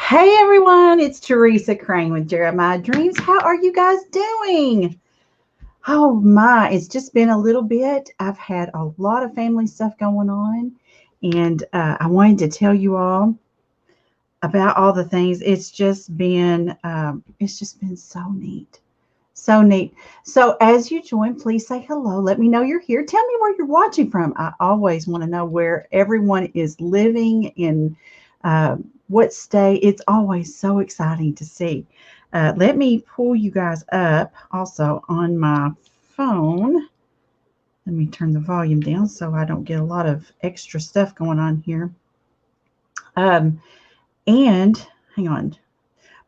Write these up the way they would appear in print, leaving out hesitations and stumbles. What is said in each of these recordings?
Hey everyone, it's Teresa Crane with Jeremiah Dreams. How are you guys doing? Oh my, it's just been a little bit. I've had a lot of family stuff going on, and I wanted to tell you all about all the things. It's just been so neat, so neat. So as you join, please say hello. Let me know you're here. Tell me where you're watching from. I always want to know where everyone is living in what state. It's always so exciting to see. Let me pull you guys up also on my phone. Let me turn the volume down so I don't get a lot of extra stuff going on here. And hang on,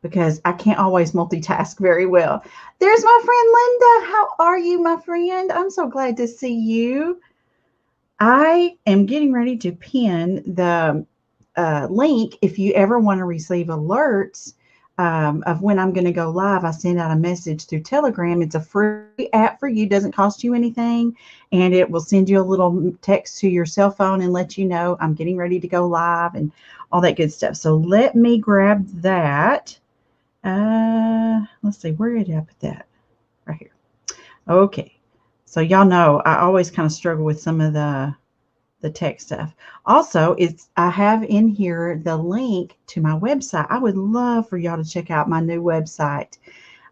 because I can't always multitask very well. There's my friend Linda. How are you, my friend? I'm so glad to see you. I am getting ready to pin the link if you ever want to receive alerts of when I'm going to go live. I send out a message through Telegram. It's a free app for you, doesn't cost you anything, and it will send you a little text to your cell phone and let you know I'm getting ready to go live and all that good stuff. So let me grab that. Let's see, where did I put that? Right here. Okay. So y'all know I always kind of struggle with some of the tech stuff. Also, I have in here the link to my website. I would love for y'all to check out my new website.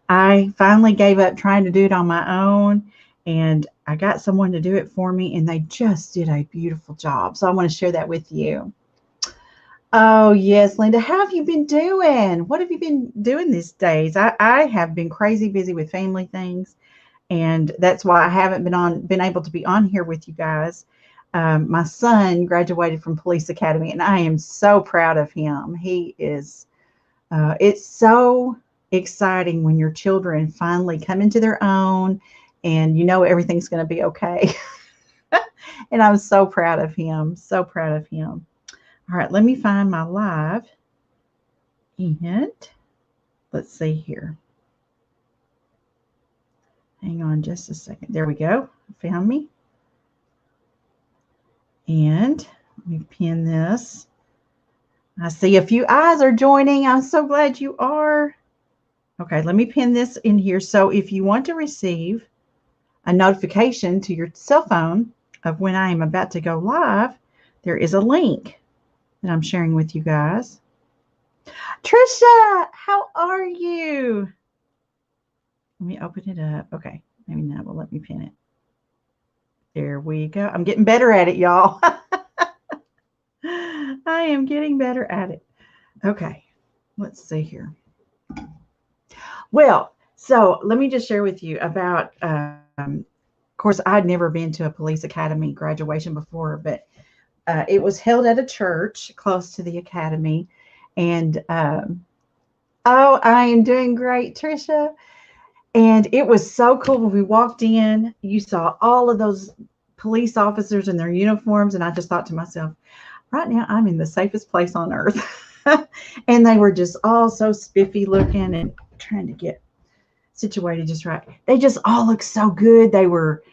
I finally gave up trying to do it on my own, and I got someone to do it for me, and they just did a beautiful job. So I want to share that with you. Oh, yes, Linda. How have you been doing? What have you been doing these days? I have been crazy busy with family things, and that's why I haven't been able to be on here with you guys. My son graduated from Police Academy, and I am so proud of him. He is. It's so exciting when your children finally come into their own, and you know everything's going to be okay. And I'm so proud of him. So proud of him. All right, let me find my live. And let's see here. Hang on just a second. There we go. Found me. And let me pin this. I see a few eyes are joining. I'm so glad you are. Okay, let me pin this in here. So if you want to receive a notification to your cell phone of when I am about to go live, there is a link that I'm sharing with you guys. Trisha, how are you? Let me open it up. Okay, maybe that will let me pin it. There we go. I'm getting better at it, y'all. I am getting better at it. Okay, let's see here. Well, so let me just share with you about, of course, I'd never been to a police academy graduation before, but it was held at a church close to the academy. And oh, I am doing great, Trisha. And it was so cool when we walked in. You saw all of those police officers in their uniforms, and I just thought to myself, right now I'm in the safest place on earth. And they were just all so spiffy looking and trying to get situated just right. They just all looked so good. They were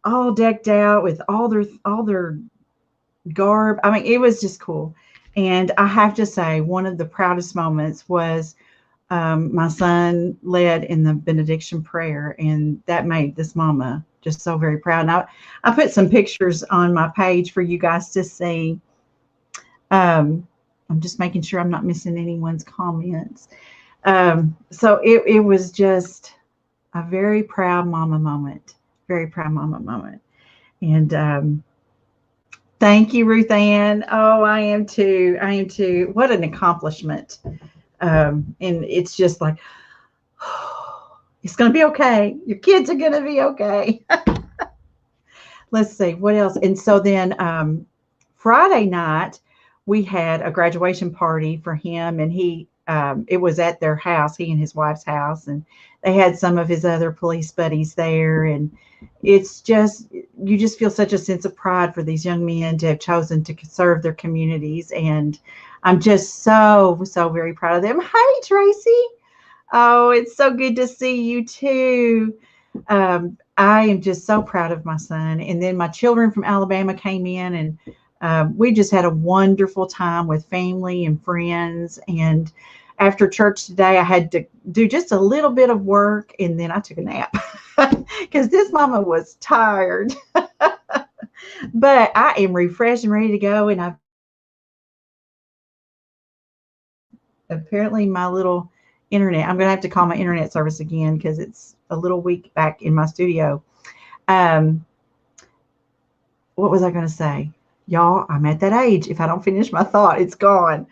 all decked out with all their garb. I mean, it was just cool. And I have to say, one of the proudest moments was my son led in the benediction prayer, and that made this mama just so very proud. And I put some pictures on my page for you guys to see. I'm just making sure I'm not missing anyone's comments. So it was just a very proud mama moment, very proud mama moment. And thank you, Ruth Ann. Oh, I am too. I am too. What an accomplishment. And it's just like, it's going to be okay. Your kids are going to be okay. Let's see what else. And so then Friday night, we had a graduation party for him, and it was at their house, he and his wife's house, and they had some of his other police buddies there. And it's just, you just feel such a sense of pride for these young men to have chosen to serve their communities. And I'm just so, so very proud of them. Hi, Tracy. Oh, it's so good to see you too. I am just so proud of my son. And then my children from Alabama came in, and We just had a wonderful time with family and friends. And after church today, I had to do just a little bit of work, and then I took a nap because this mama was tired. But I am refreshed and ready to go. And I've apparently my little internet, I'm going to have to call my internet service again because it's a little weak back in my studio. Um, what was I going to say? Y'all, I'm at that age. If I don't finish my thought, it's gone.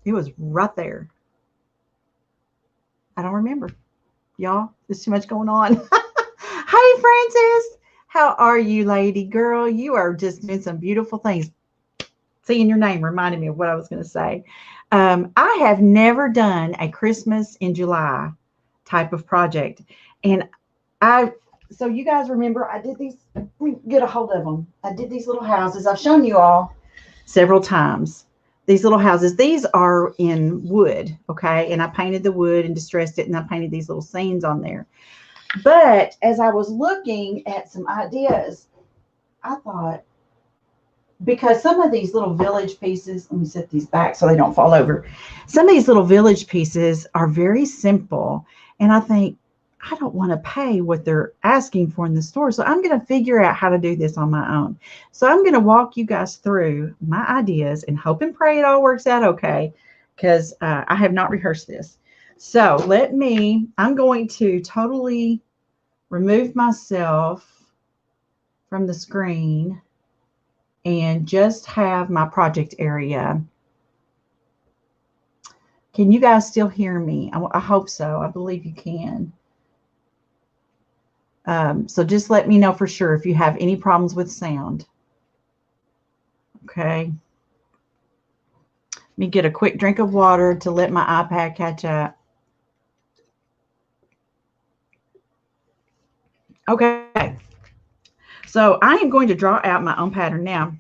It was right there. I don't remember. Y'all, there's too much going on. Hey, Francis. How are you, lady girl? You are just doing some beautiful things. Seeing your name reminded me of what I was going to say. I have never done a Christmas in July type of project. And so you guys remember, I did these, let me get a hold of them. I did these little houses. I've shown you all several times. These little houses, these are in wood, okay? And I painted the wood and distressed it, and I painted these little scenes on there. But as I was looking at some ideas, I thought, because some of these little village pieces, let me set these back so they don't fall over. Some of these little village pieces are very simple. And I think, I don't want to pay what they're asking for in the store. So I'm going to figure out how to do this on my own. So I'm going to walk you guys through my ideas and hope and pray it all works out okay, because I have not rehearsed this. So I'm going to totally remove myself from the screen and just have my project area. Can you guys still hear me? I hope so. I believe you can. So just let me know for sure if you have any problems with sound. Okay. Let me get a quick drink of water to let my iPad catch up. Okay. So I am going to draw out my own pattern now.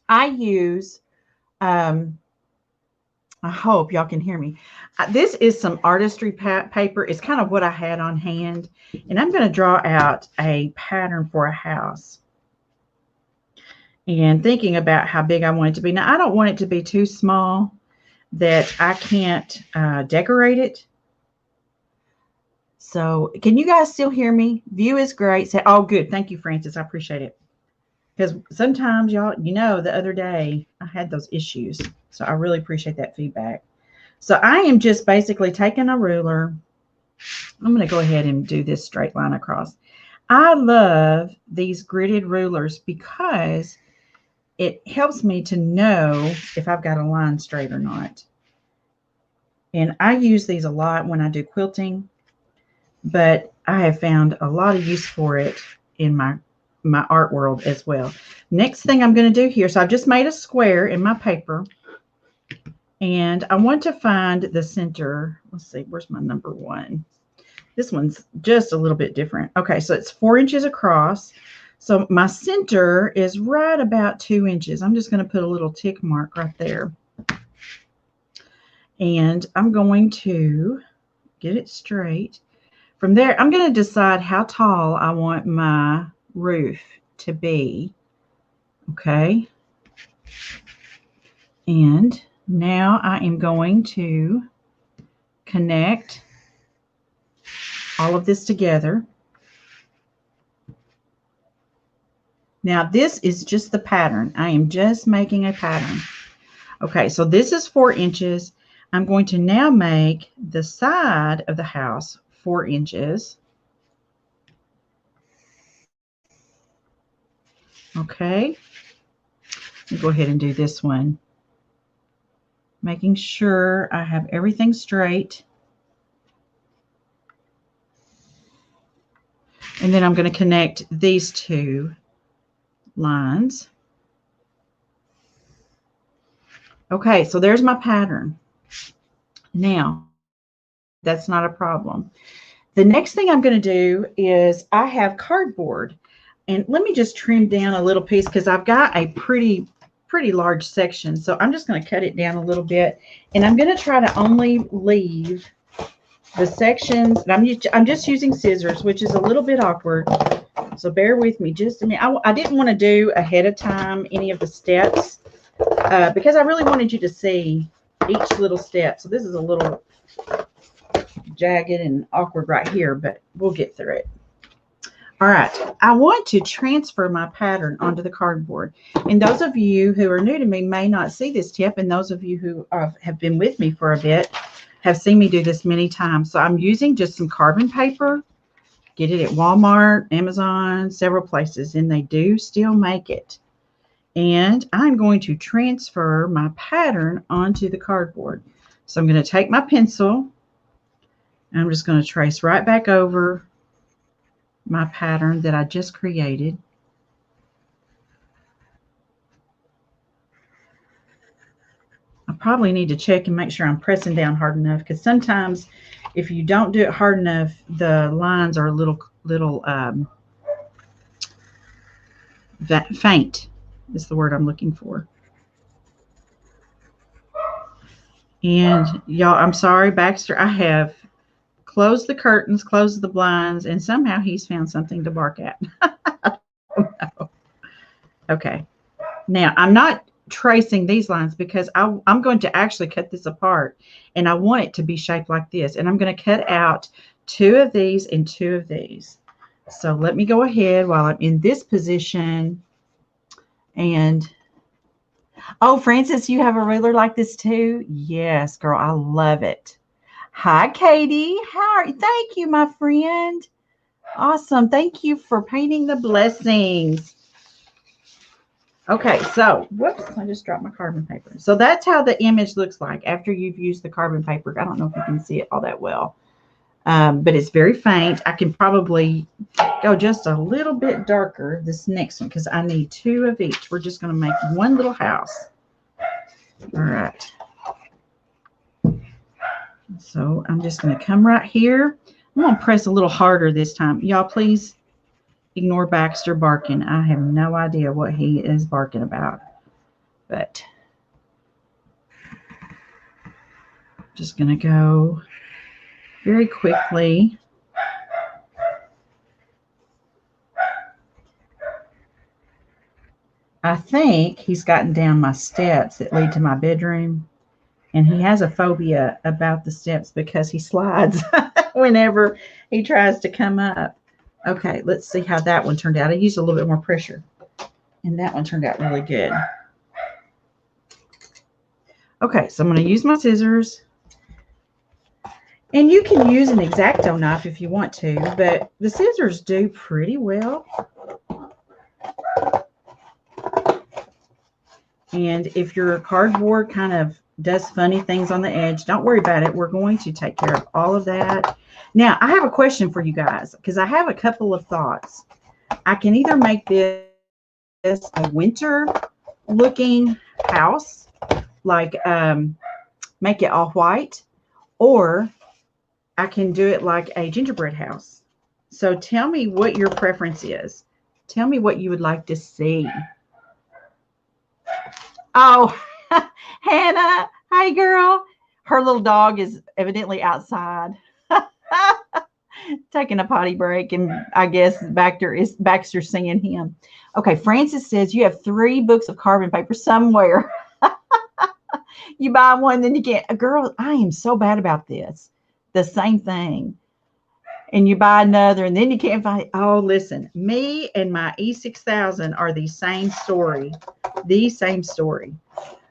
I use, I hope y'all can hear me. This is some artistry paper. It's kind of what I had on hand. And I'm going to draw out a pattern for a house. And thinking about how big I want it to be. Now, I don't want it to be too small that I can't decorate it. So can you guys still hear me? View is great. Say, oh, good. Thank you, Francis. I appreciate it. Because sometimes, y'all, the other day I had those issues. So I really appreciate that feedback. So I am just basically taking a ruler. I'm going to go ahead and do this straight line across. I love these gridded rulers because it helps me to know if I've got a line straight or not. And I use these a lot when I do quilting, but I have found a lot of use for it in my art world as well. Next thing I'm going to do here, so I've just made a square in my paper, and I want to find the center. Let's see, where's my number one? This one's just a little bit different. Okay, so it's 4 inches across. So my center is right about 2 inches. I'm just going to put a little tick mark right there. And I'm going to get it straight. From there, I'm going to decide how tall I want my roof to be. Okay. And now I am going to connect all of this together. Now this is just the pattern. I am just making a pattern. Okay, so this is 4 inches. I'm going to now make the side of the house 4 inches. Okay, let me go ahead and do this one. Making sure I have everything straight. And then I'm going to connect these two lines. Okay, so there's my pattern. Now, that's not a problem. The next thing I'm going to do is I have cardboard. And let me just trim down a little piece because I've got a pretty large section. So I'm just going to cut it down a little bit. And I'm going to try to only leave the sections. And I'm just using scissors, which is a little bit awkward. So bear with me just a minute. I didn't want to do ahead of time any of the steps because I really wanted you to see each little step. So this is a little jagged and awkward right here, but we'll get through it. All right, I want to transfer my pattern onto the cardboard. And those of you who are new to me may not see this tip, and those of you who have been with me for a bit have seen me do this many times. So I'm using just some carbon paper. Get it at Walmart, Amazon, several places, and they do still make it. And I'm going to transfer my pattern onto the cardboard. So I'm going to take my pencil, and I'm just going to trace right back over my pattern that I just created. I probably need to check and make sure I'm pressing down hard enough, because sometimes if you don't do it hard enough, the lines are a little faint is the word I'm looking for. And y'all, I'm sorry, Baxter, I have closed the curtains, closed the blinds, and somehow he's found something to bark at. No. Okay. Now, I'm not tracing these lines because I'm going to actually cut this apart, and I want it to be shaped like this. And I'm going to cut out 2 of these and 2 of these. So let me go ahead while I'm in this position. And oh, Francis, you have a ruler like this too? Yes, girl, I love it. Hi, Katie. How are you? Thank you, my friend. Awesome. Thank you for painting the blessings. Okay, so, whoops, I just dropped my carbon paper. So that's how the image looks like after you've used the carbon paper. I don't know if you can see it all that well, but it's very faint. I can probably go just a little bit darker this next one because I need 2 of each. We're just going to make one little house. All right. So I'm just going to come right here. I'm going to press a little harder this time. Y'all, please ignore Baxter barking. I have no idea what he is barking about. But just going to go very quickly. I think he's gotten down my steps that lead to my bedroom. And he has a phobia about the steps because he slides whenever he tries to come up. Okay, let's see how that one turned out. I used a little bit more pressure, and that one turned out really good. Okay, so I'm going to use my scissors. And you can use an X-Acto knife if you want to, but the scissors do pretty well. And if your cardboard kind of does funny things on the edge, don't worry about it. We're going to take care of all of that. Now, I have a question for you guys because I have a couple of thoughts. I can either make this a winter looking house, like make it all white, or I can do it like a gingerbread house. So tell me what your preference is. Tell me what you would like to see. Oh, Hannah, hi girl. Her little dog is evidently outside taking a potty break, and I guess Baxter's seeing him. Okay, Francis says you have 3 books of carbon paper somewhere. You buy one, then you can't. Girl, I am so bad about this. The same thing. And you buy another, and then you can't find it. Oh, listen, me and my E6000 are the same story. The same story.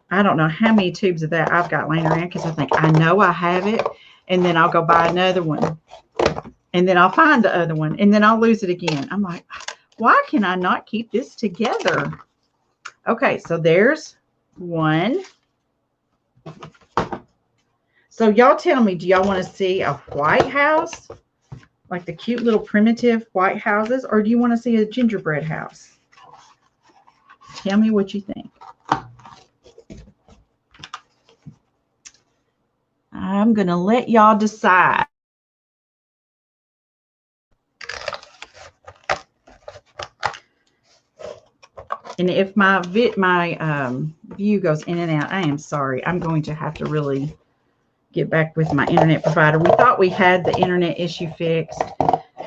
I don't know how many tubes of that I've got laying around because I think I know I have it, and then I'll go buy another one, and then I'll find the other one, and then I'll lose it again. I'm like, why can I not keep this together? Okay, so there's one. So y'all tell me, do y'all want to see a white house, like the cute little primitive white houses, or do you want to see a gingerbread house? Tell me what you think. I'm going to let y'all decide. And if my view goes in and out, I am sorry. I'm going to have to really get back with my internet provider. We thought we had the internet issue fixed,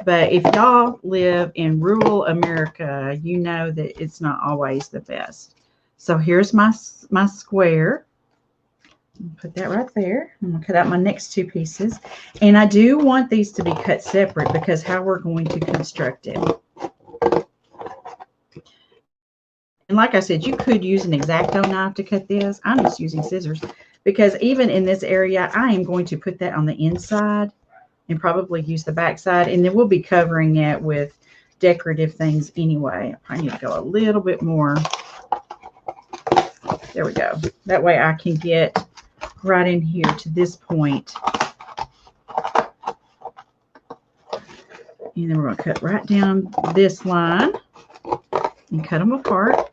But if y'all live in rural America, you know that it's not always the best. So here's my square. Put that right there. I'm going to cut out my next two pieces. And I do want these to be cut separate because how we're going to construct it. And like I said, you could use an X-Acto knife to cut this. I'm just using scissors because even in this area, I am going to put that on the inside and probably use the back side. And then we'll be covering it with decorative things anyway. I need to go a little bit more. There we go. That way I can get right in here to this point. And then we're going to cut right down this line and cut them apart.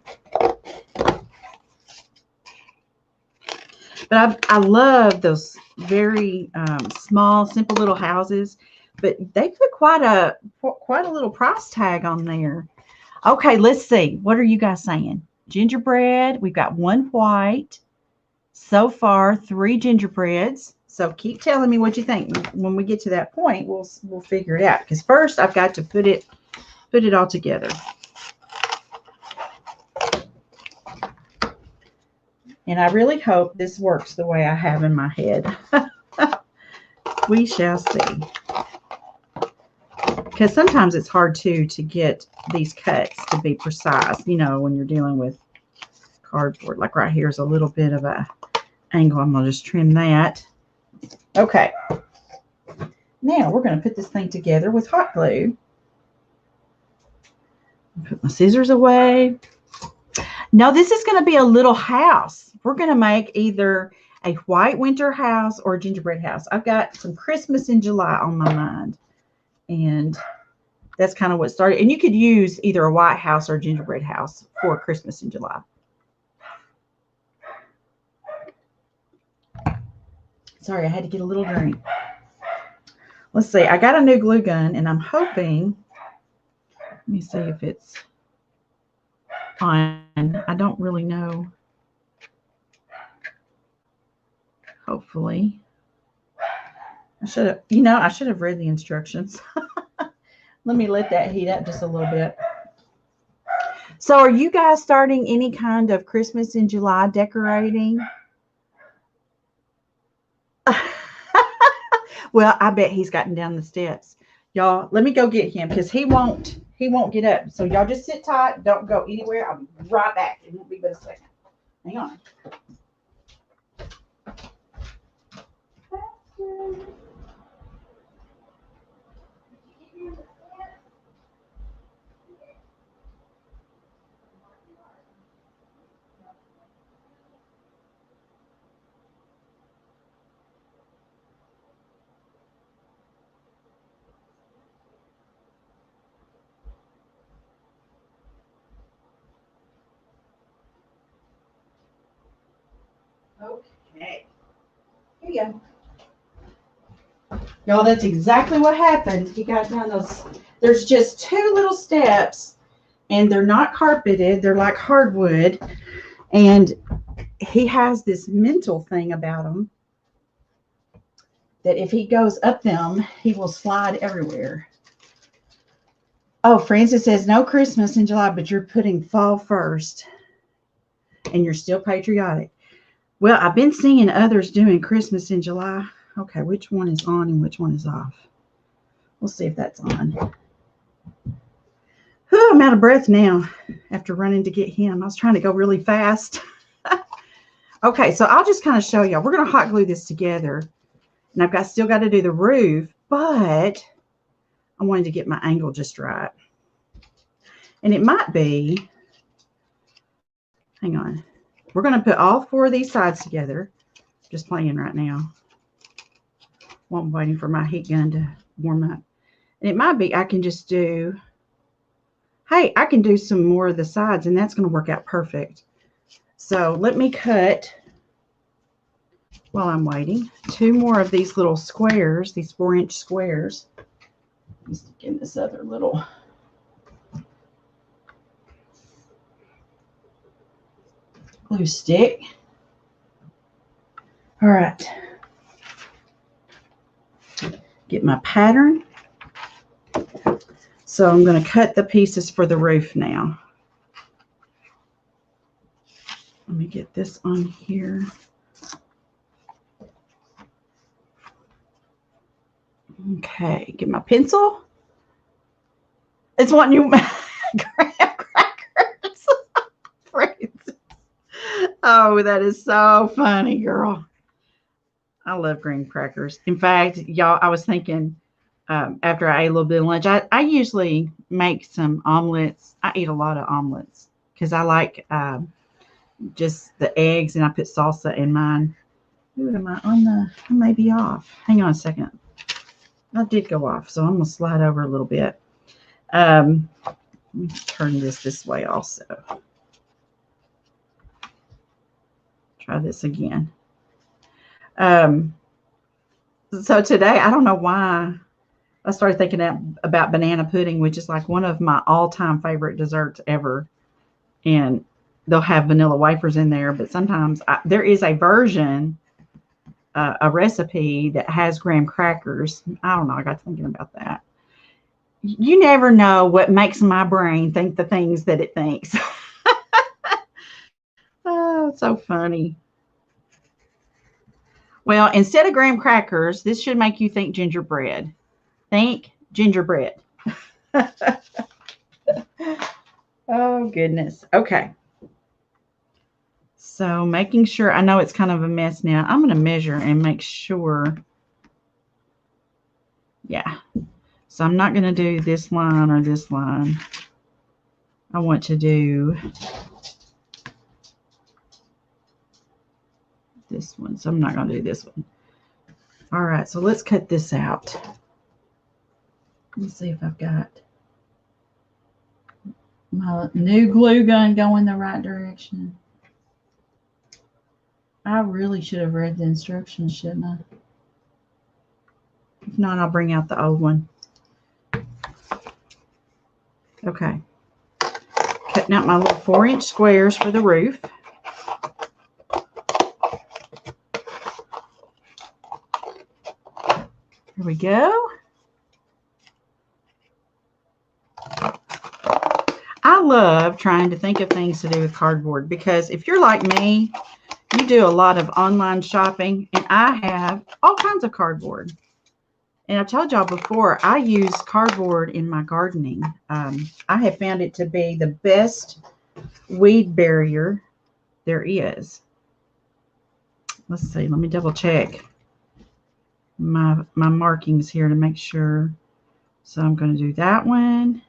But I love those very small, simple little houses. But they put quite a little price tag on there. Okay, let's see. What are you guys saying? Gingerbread. We've got one white. So far, 3 gingerbreads. So keep telling me what you think. When we get to that point, we'll figure it out. Because first, I've got to put it all together. And I really hope this works the way I have in my head. We shall see. Because sometimes it's hard, too, to get these cuts to be precise, you know, when you're dealing with cardboard. Like right here is a little bit of a angle. I'm going to just trim that. Okay. Now we're going to put this thing together with hot glue. Put my scissors away. Now this is going to be a little house. We're going to make either a white winter house or a gingerbread house. I've got some Christmas in July on my mind. And that's kind of what started. And you could use either a white house or a gingerbread house for Christmas in July. Sorry, I had to get a little drink. Let's see. I got a new glue gun, and I'm hoping. Let me see if it's on. I don't really know. Hopefully. I should have read the instructions. Let me let that heat up just a little bit. So are you guys starting any kind of Christmas in July decorating? Well, I bet he's gotten down the steps. Y'all, let me go get him because he won't get up. So y'all just sit tight. Don't go anywhere. I'll be right back. It won't be but a second. Hang on. Okay. Here you go. Y'all, that's exactly what happened. He got down those. There's just 2 little steps, and they're not carpeted. They're like hardwood. And he has this mental thing about him that if he goes up them, he will slide everywhere. Oh, Francis says, no Christmas in July, but you're putting fall first. And you're still patriotic. Well, I've been seeing others doing Christmas in July. Okay, which one is on and which one is off? We'll see if that's on. Whew, I'm out of breath now after running to get him. I was trying to go really fast. Okay, so I'll just kind of show y'all. We're going to hot glue this together. And I've still got to do the roof, but I wanted to get my angle just right. And it might be, hang on. We're going to put all 4 of these sides together. Just playing right now. While I'm waiting for my heat gun to warm up. And it might be I can just do, hey, I can do some more of the sides, and that's going to work out perfect. So let me cut, while I'm waiting, 2 more of these little squares, these 4-inch squares. Let's get this other little glue stick. All right. Get my pattern. So I'm going to cut the pieces for the roof now. Let me get this on here. Okay, get my pencil. It's wanting you graham crackers. Oh, that is so funny, girl. I love graham crackers. In fact, y'all, I was thinking after I ate a little bit of lunch, I usually make some omelets. I eat a lot of omelets because I like just the eggs, and I put salsa in mine. Ooh, am I on the? I may be off. Hang on a second. I did go off, so I'm going to slide over a little bit. Let me turn this way also. Try this again. So today, I don't know why I started thinking about banana pudding, which is like one of my all-time favorite desserts ever. And they'll have vanilla wafers in there, but sometimes there is a version, a recipe that has graham crackers. I don't know. I got thinking about that. You never know what makes my brain think the things that it thinks. Oh, it's so funny. Well, instead of graham crackers, this should make you think gingerbread. Think gingerbread. Oh, goodness. Okay. So making sure, I know it's kind of a mess now. I'm going to measure and make sure. Yeah. So I'm not going to do this line or this line. I want to do this one. So I'm not going to do this one. All right. So let's cut this out. Let's see if I've got my new glue gun going the right direction. I really should have read the instructions, shouldn't I? If not, I'll bring out the old one. Okay. Cutting out my little 4-inch squares for the roof. Here we go. I love trying to think of things to do with cardboard because if you're like me, you do a lot of online shopping, and I have all kinds of cardboard. And I told y'all before, I use cardboard in my gardening. I have found it to be the best weed barrier there is. Let's see. Let me double check my markings here to make sure. So I'm going to do that one.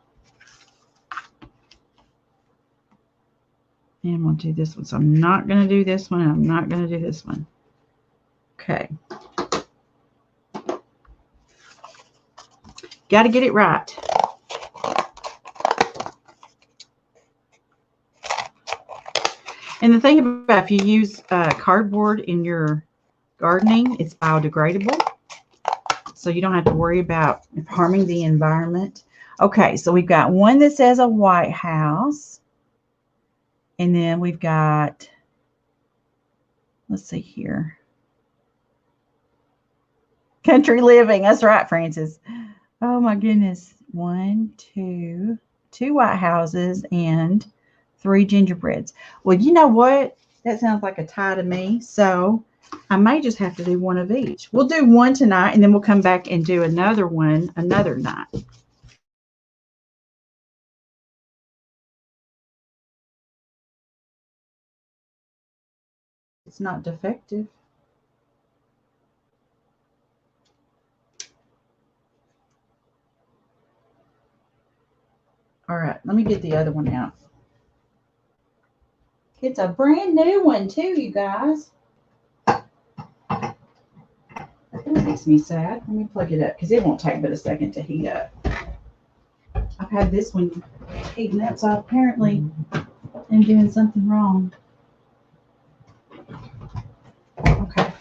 And we'll do this one. So I'm not going to do this one. And I'm not going to do this one. Okay. Got to get it right. And the thing about if you use cardboard in your gardening, it's biodegradable. So you don't have to worry about harming the environment. Okay, so we've got one that says a White House. And then we've got, let's see here. Country living. That's right, Francis. Oh my goodness. 1, 2, 2 White Houses and 3 gingerbreads. Well, you know what? That sounds like a tie to me. So I may just have to do one of each. We'll do one tonight, and then we'll come back and do another one another night. It's not defective. All right, let me get the other one out. It's a brand new one too, you guys. That makes me sad. Let me plug it up because it won't take but a second to heat up. I've had this one heating up, so apparently I'm doing something wrong. Okay.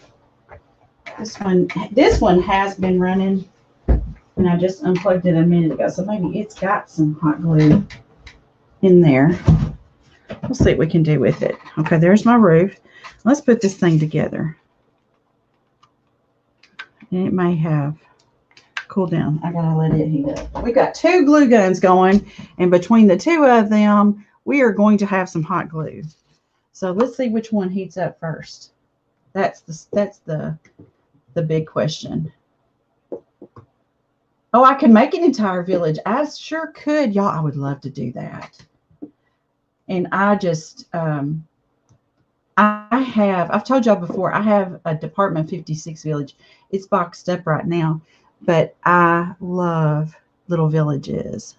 This one has been running, and I just unplugged it a minute ago, so maybe it's got some hot glue in there. We'll see what we can do with it. Okay, there's my roof. Let's put this thing together. And it may have cool down. I gotta let it heat up. We've got 2 glue guns going, and between the 2 of them, we are going to have some hot glue. So let's see which one heats up first. That's the big question. Oh, I can make an entire village. I sure could, y'all. I would love to do that. And I just I've told y'all before, I have a Department 56 village. It's boxed up right now, but I love little villages.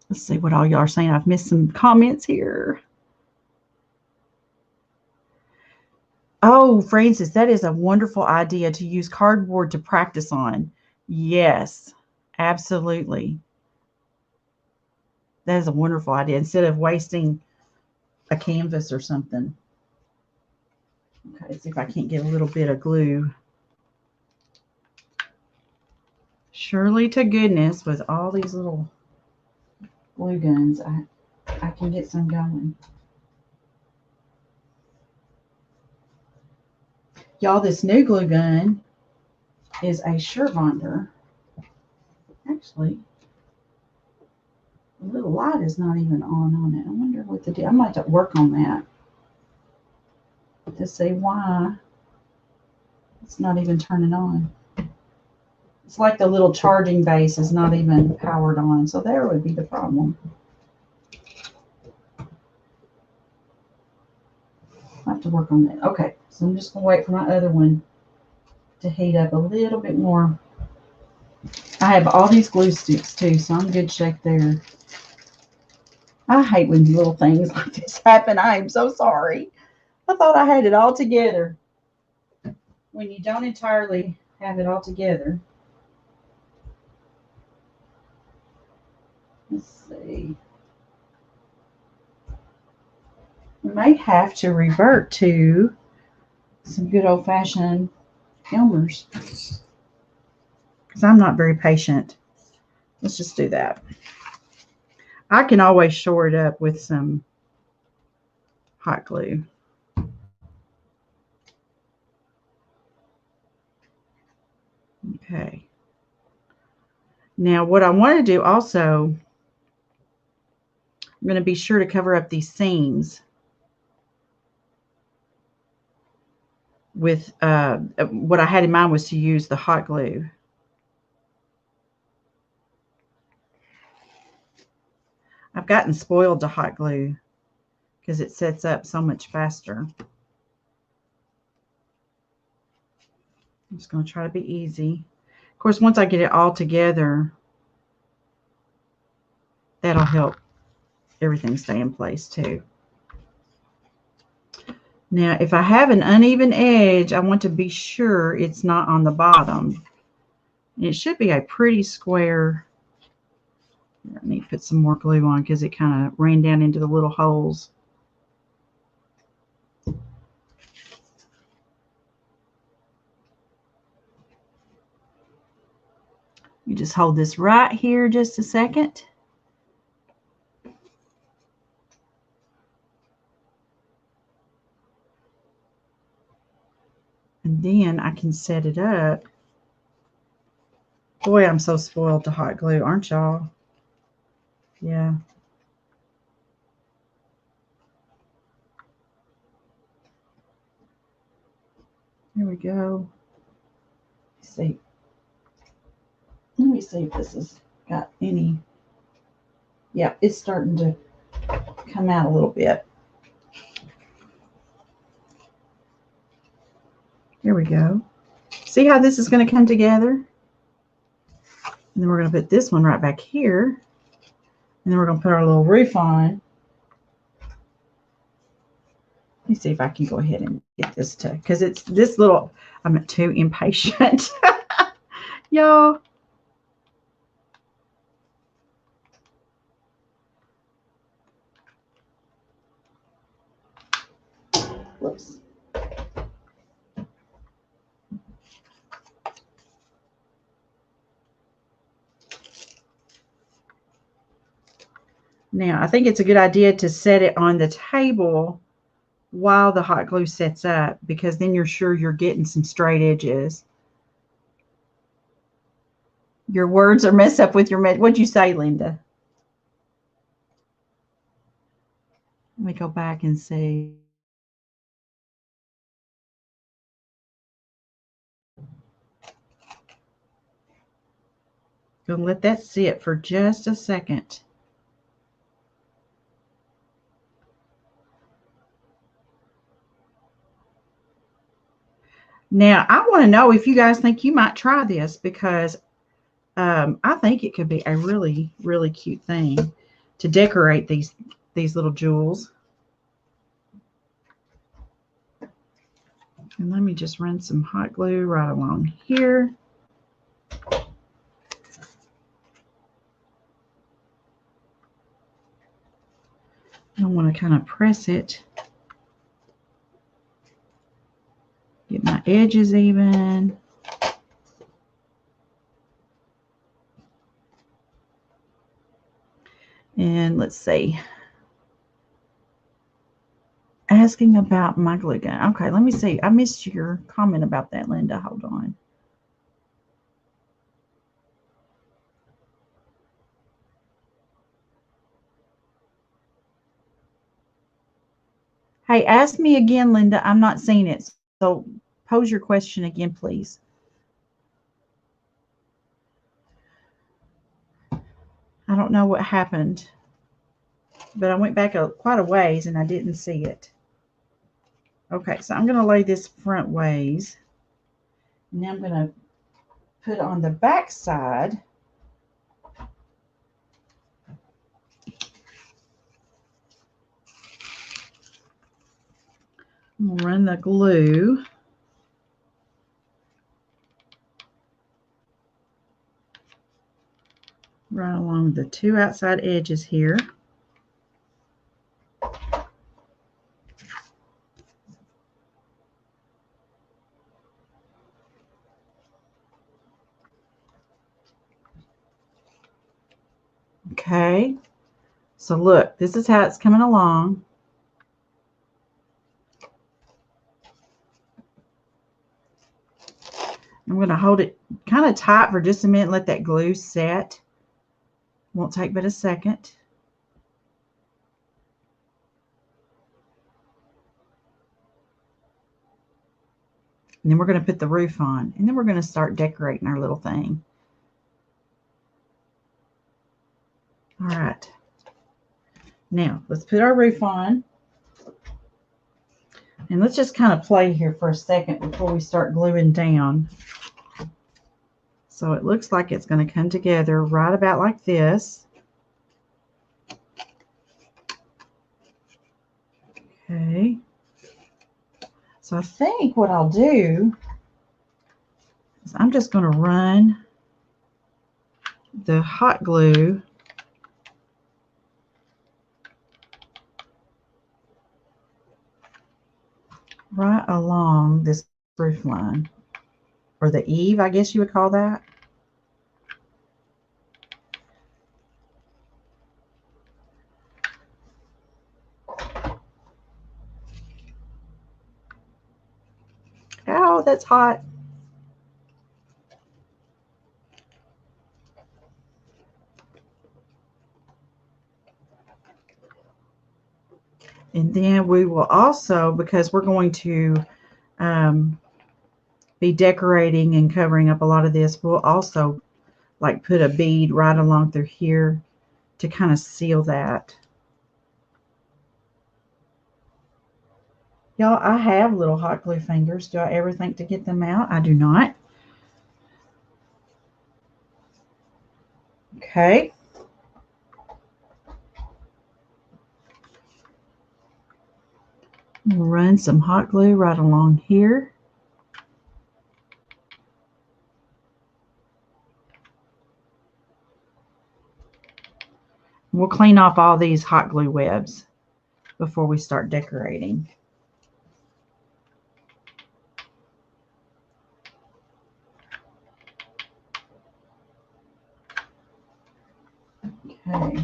Let's see what all y'all are saying. I've missed some comments here. Oh, Francis, that is a wonderful idea to use cardboard to practice on. Yes, absolutely. That is a wonderful idea instead of wasting a canvas or something. Okay, let's see if I can't get a little bit of glue. Surely to goodness, with all these little glue guns, I can get some going. Y'all, this new glue gun is a Surebonder. Actually, the little light is not even on it. I wonder what to do. I might have to work on that to see why it's not even turning on. It's like the little charging base is not even powered on. So there would be the problem. I have to work on that. Okay, so I'm just going to wait for my other one to heat up a little bit more. I have all these glue sticks too, so I'm in good shape there. I hate when little things like this happen. I am so sorry. I thought I had it all together. When you don't entirely have it all together. Let's see. We may have to revert to some good old-fashioned Elmer's because I'm not very patient. Let's just do that. I can always shore it up with some hot glue. Okay. Now, what I want to do also, I'm going to be sure to cover up these seams with what I had in mind was to use the hot glue. I've gotten spoiled to hot glue because it sets up so much faster. I'm just going to try to be easy. Of course, once I get it all together, that'll help everything stay in place too. Now, if I have an uneven edge, I want to be sure it's not on the bottom. And it should be a pretty square. I need to put some more glue on because it kind of ran down into the little holes. You just hold this right here just a second. And then I can set it up. Boy, I'm so spoiled to hot glue, aren't y'all? Yeah. Here we go. Let's see. Let me see if this has got any. Yeah, it's starting to come out a little bit. Here we go. See how this is going to come together? And then we're going to put this one right back here. And then we're going to put our little roof on. Let me see if I can go ahead and get this to, because it's this little, I'm too impatient. Y'all. Whoops. Now, I think it's a good idea to set it on the table while the hot glue sets up, because then you're sure you're getting some straight edges. Your words are messed up with your what'd you say, Linda? Let me go back and see. Gonna let that sit for just a second. Now, I want to know if you guys think you might try this, because I think it could be a really, really cute thing to decorate these little jewels. And let me just run some hot glue right along here. I want to kind of press it. Get my edges even. And let's see. Asking about my glue gun. Okay, let me see. I missed your comment about that, Linda. Hold on. Hey, ask me again, Linda. I'm not seeing it. So pose your question again, please. I don't know what happened, but I went back quite a ways and I didn't see it. Okay, so I'm going to lay this front ways. Now I'm going to put on the back side. I'm going to run the glue right along the two outside edges here. Okay, so look, this is how it's coming along. I'm going to hold it kind of tight for just a minute, let that glue set. Won't take but a second. And then we're going to put the roof on, and then we're going to start decorating our little thing. All right. Now, let's put our roof on. And let's just kind of play here for a second before we start gluing down. So it looks like it's going to come together right about like this. Okay. So I think what I'll do is I'm just going to run the hot glue right along this roof line, or the eave, I guess you would call that. Oh, that's hot. And then we will also, because we're going to be decorating and covering up a lot of this, we'll also like put a bead right along through here to kind of seal that. Y'all, I have little hot glue fingers. Do I ever think to get them out? I do not. Okay. We'll run some hot glue right along here. We'll clean off all these hot glue webs before we start decorating. Okay.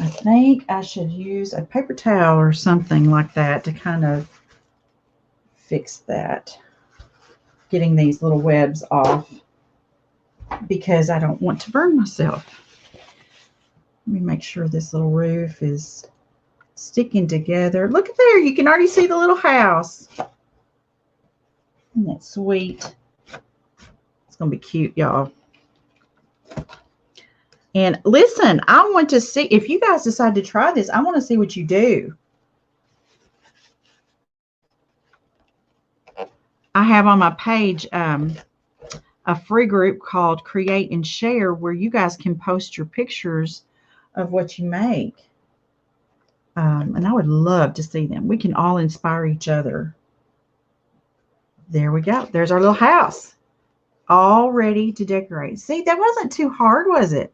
I think I should use a paper towel or something like that to kind of fix that. getting these little webs off because I don't want to burn myself. Let me make sure this little roof is sticking together. Look at there. You can already see the little house. Isn't that sweet? It's going to be cute, y'all. And listen, I want to see, if you guys decide to try this, I want to see what you do. I have on my page a free group called Create and Share where you guys can post your pictures of what you make. And I would love to see them. We can all inspire each other. There we go. There's our little house. All ready to decorate. See, that wasn't too hard, was it?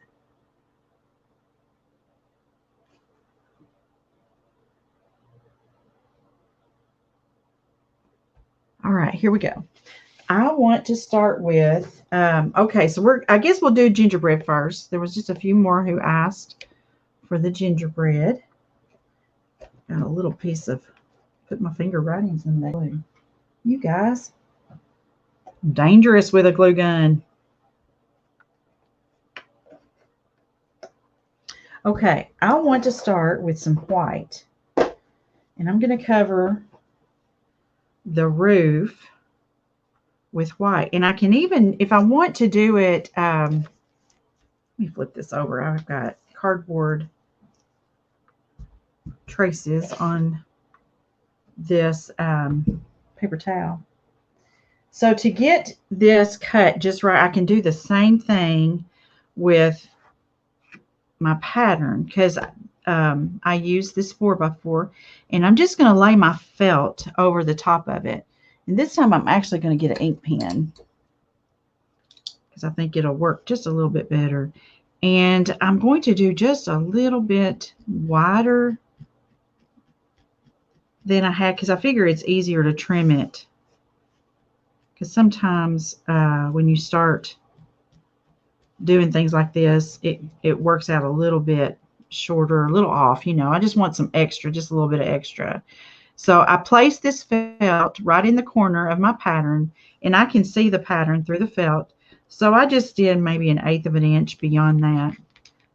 All right, here we go. I want to start with, okay, so I guess we'll do gingerbread first. There was just a few more who asked for the gingerbread. Got a little piece of, put my finger right in some of that glue. You guys, I'm dangerous with a glue gun. Okay, I want to start with some white. And I'm going to cover the roof with white. And I can even, if I want to do it, let me flip this over. I've got cardboard traces on this paper towel. So to get this cut just right, I can do the same thing with my pattern because I use this 4x4 and I'm just going to lay my felt over the top of it. And this time I'm actually going to get an ink pen because I think it'll work just a little bit better. And I'm going to do just a little bit wider than I had because I figure it's easier to trim it. Because sometimes when you start doing things like this, it works out a little bit shorter, a little off, you know. I just want some extra, just a little bit of extra. So I placed this felt right in the corner of my pattern, and I can see the pattern through the felt. So I just did maybe 1/8 of an inch beyond that.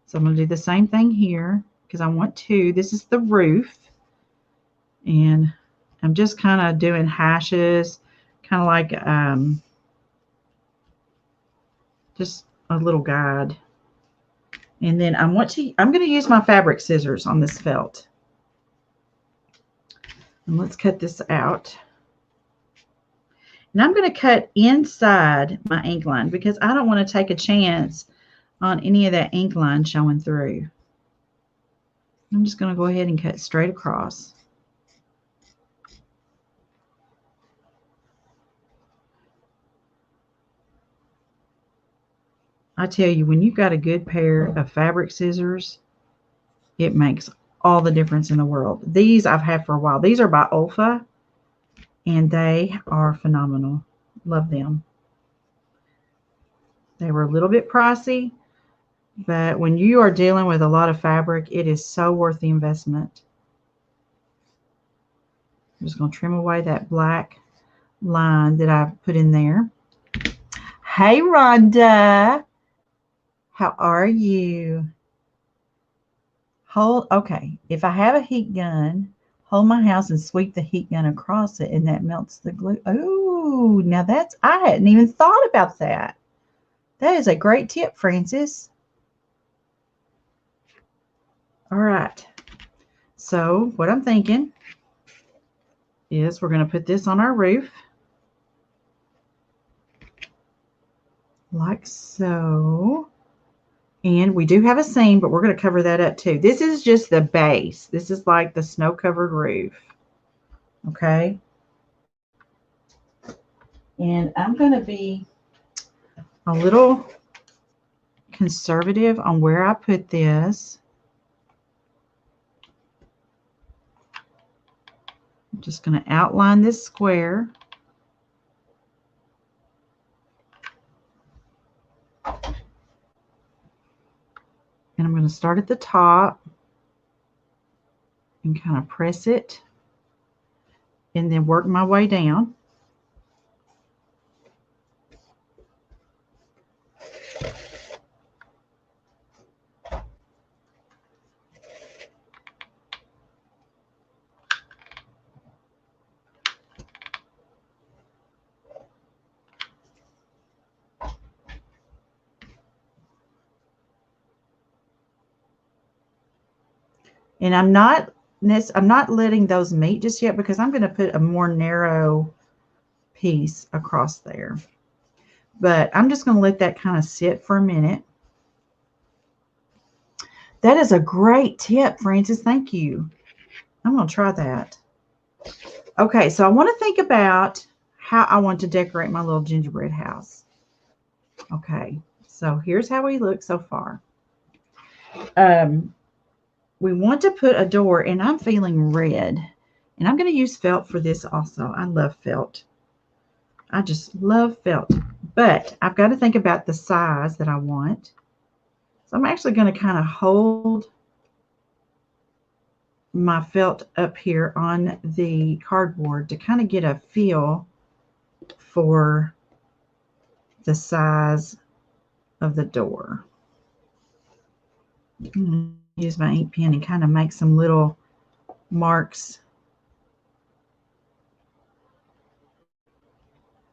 So I'm going to do the same thing here because I want to. This is the roof, and I'm just kind of doing hashes, kind of like just a little guide. And then I'm going to use my fabric scissors on this felt. And let's cut this out. And I'm going to cut inside my ink line because I don't want to take a chance on any of that ink line showing through. I'm just going to go ahead and cut straight across. I tell you, when you've got a good pair of fabric scissors, it makes all the difference in the world. These I've had for a while. These are by Olfa, and they are phenomenal. Love them. They were a little bit pricey, but when you are dealing with a lot of fabric, it is so worth the investment. I'm just going to trim away that black line that I've put in there. Hey, Rhonda. How are you? Okay, if I have a heat gun, hold my house and sweep the heat gun across it, and that melts the glue. Oh, now I hadn't even thought about that. That is a great tip, Francis. All right. So what I'm thinking is we're going to put this on our roof. Like so. And we do have a seam, but we're going to cover that up too. This is just the base. This is like the snow-covered roof. Okay. And I'm going to be a little conservative on where I put this. I'm just going to outline this square. And I'm going to start at the top and kind of press it and then work my way down. And I'm not letting those meet just yet because I'm going to put a more narrow piece across there. But I'm just going to let that kind of sit for a minute. That is a great tip, Francis. Thank you. I'm going to try that. Okay, so I want to think about how I want to decorate my little gingerbread house. Okay, so here's how we look so far. We want to put a door, and I'm feeling red. And I'm going to use felt for this also. I love felt. I just love felt. But I've got to think about the size that I want. So I'm actually going to kind of hold my felt up here on the cardboard to kind of get a feel for the size of the door. I'm going to use my ink pen and kind of make some little marks.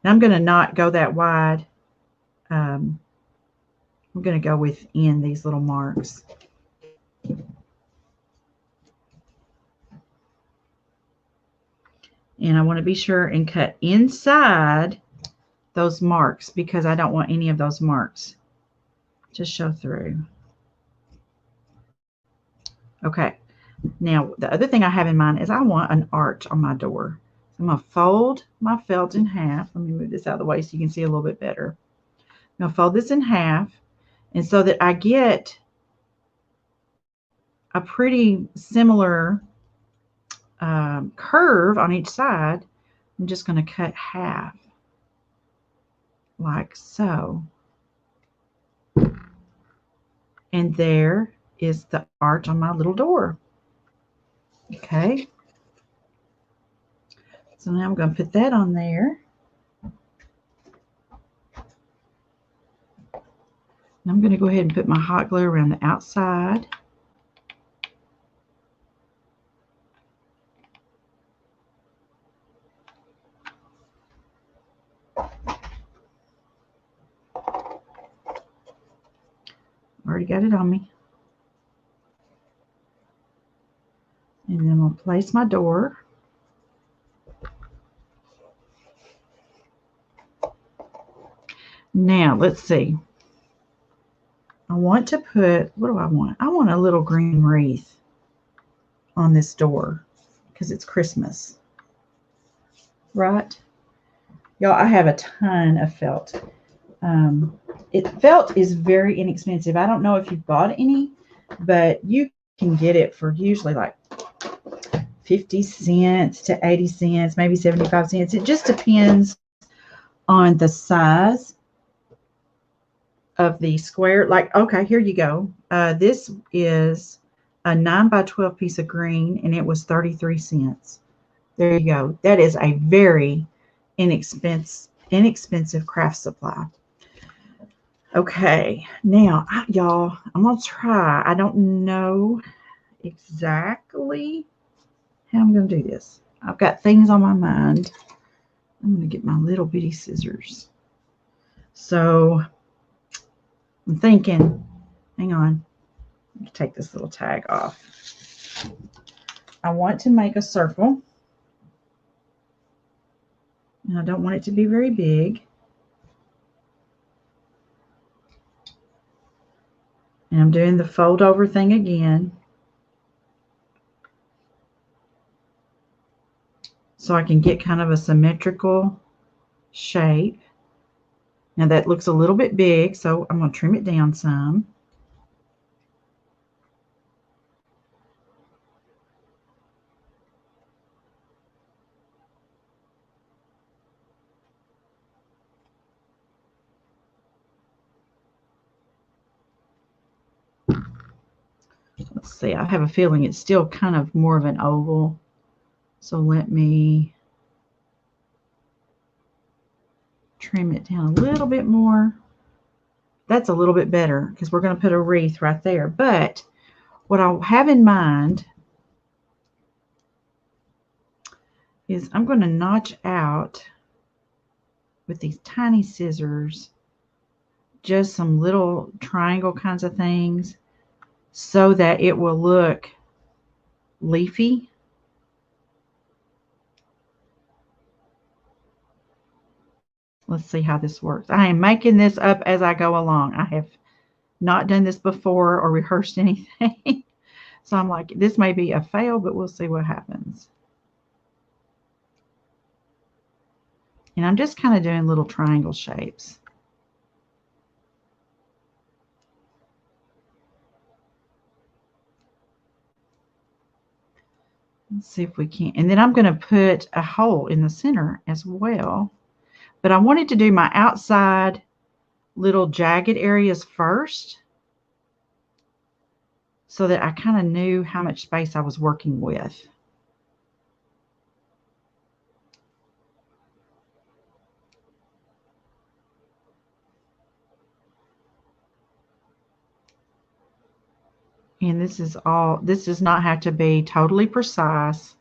And I'm going to not go that wide. I'm going to go within these little marks. And I want to be sure and cut inside those marks because I don't want any of those marks to show through. Okay, now the other thing I have in mind is I want an arch on my door. So I'm going to fold my felt in half. Let me move this out of the way so you can see a little bit better. I'm going to fold this in half, and so that I get a pretty similar curve on each side, I'm just going to cut half like so. And there is the arch on my little door. Okay. So now I'm going to put that on there. And I'm going to go ahead and put my hot glue around the outside. Already got it on me. And then I'll place my door. Now, let's see. I want to put, what do I want? I want a little green wreath on this door because it's Christmas. Right? Y'all, I have a ton of felt. Felt is very inexpensive. I don't know if you've bought any, but you can get it for usually like 50 cents to 80 cents, maybe 75 cents. It just depends on the size of the square. Like, okay, here you go. This is a 9 by 12 piece of green, and it was 33 cents. There you go. That is a very inexpensive craft supply. Okay, now, y'all, I'm going to try. I don't know exactly how I'm going to do this. I've got things on my mind. I'm going to get my little bitty scissors. So I'm thinking, hang on, let me take this little tag off. I want to make a circle. And I don't want it to be very big. And I'm doing the fold over thing again. So I can get kind of a symmetrical shape. Now that looks a little bit big, so I'm going to trim it down some. Let's see, I have a feeling it's still kind of more of an oval. So let me trim it down a little bit more. That's a little bit better because we're going to put a wreath right there. But what I have in mind is I'm going to notch out with these tiny scissors just some little triangle kinds of things so that it will look leafy. Let's see how this works. I am making this up as I go along. I have not done this before or rehearsed anything. So I'm like, this may be a fail, but we'll see what happens. And I'm just kind of doing little triangle shapes. Let's see if we can. And then I'm going to put a hole in the center as well. But I wanted to do my outside little jagged areas first so that I kind of knew how much space I was working with. And this does not have to be totally precise.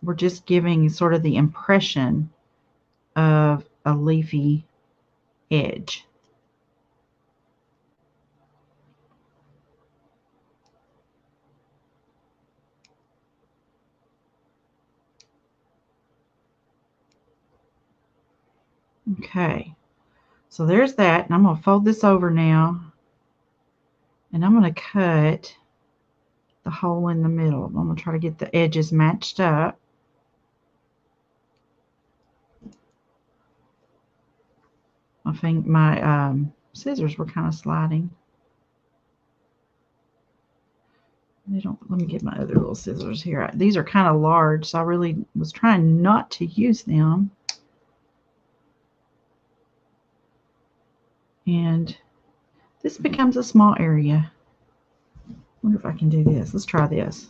We're just giving sort of the impression of a leafy edge. Okay, so there's that. And I'm going to fold this over now. And I'm going to cut the hole in the middle. I'm going to try to get the edges matched up. I think my scissors were kind of sliding. Let me get my other little scissors here. These are kind of large, so I really was trying not to use them. And this becomes a small area. I wonder if I can do this. Let's try this.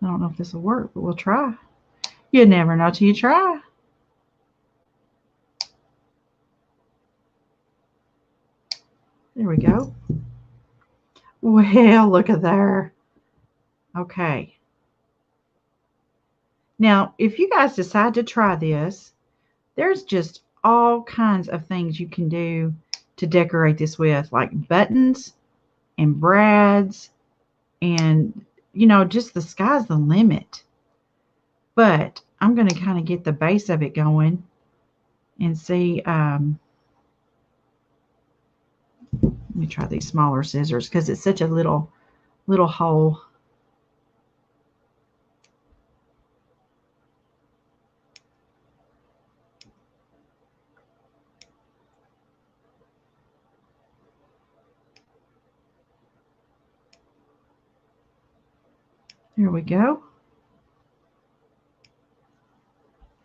I don't know if this will work, but we'll try. You never know till you try. There we go. Well, look at there. Okay. Now, if you guys decide to try this, there's just all kinds of things you can do to decorate this with, like buttons and brads, and just the sky's the limit. But I'm going to kind of get the base of it going and see. Let me try these smaller scissors because it's such a little hole. There we go.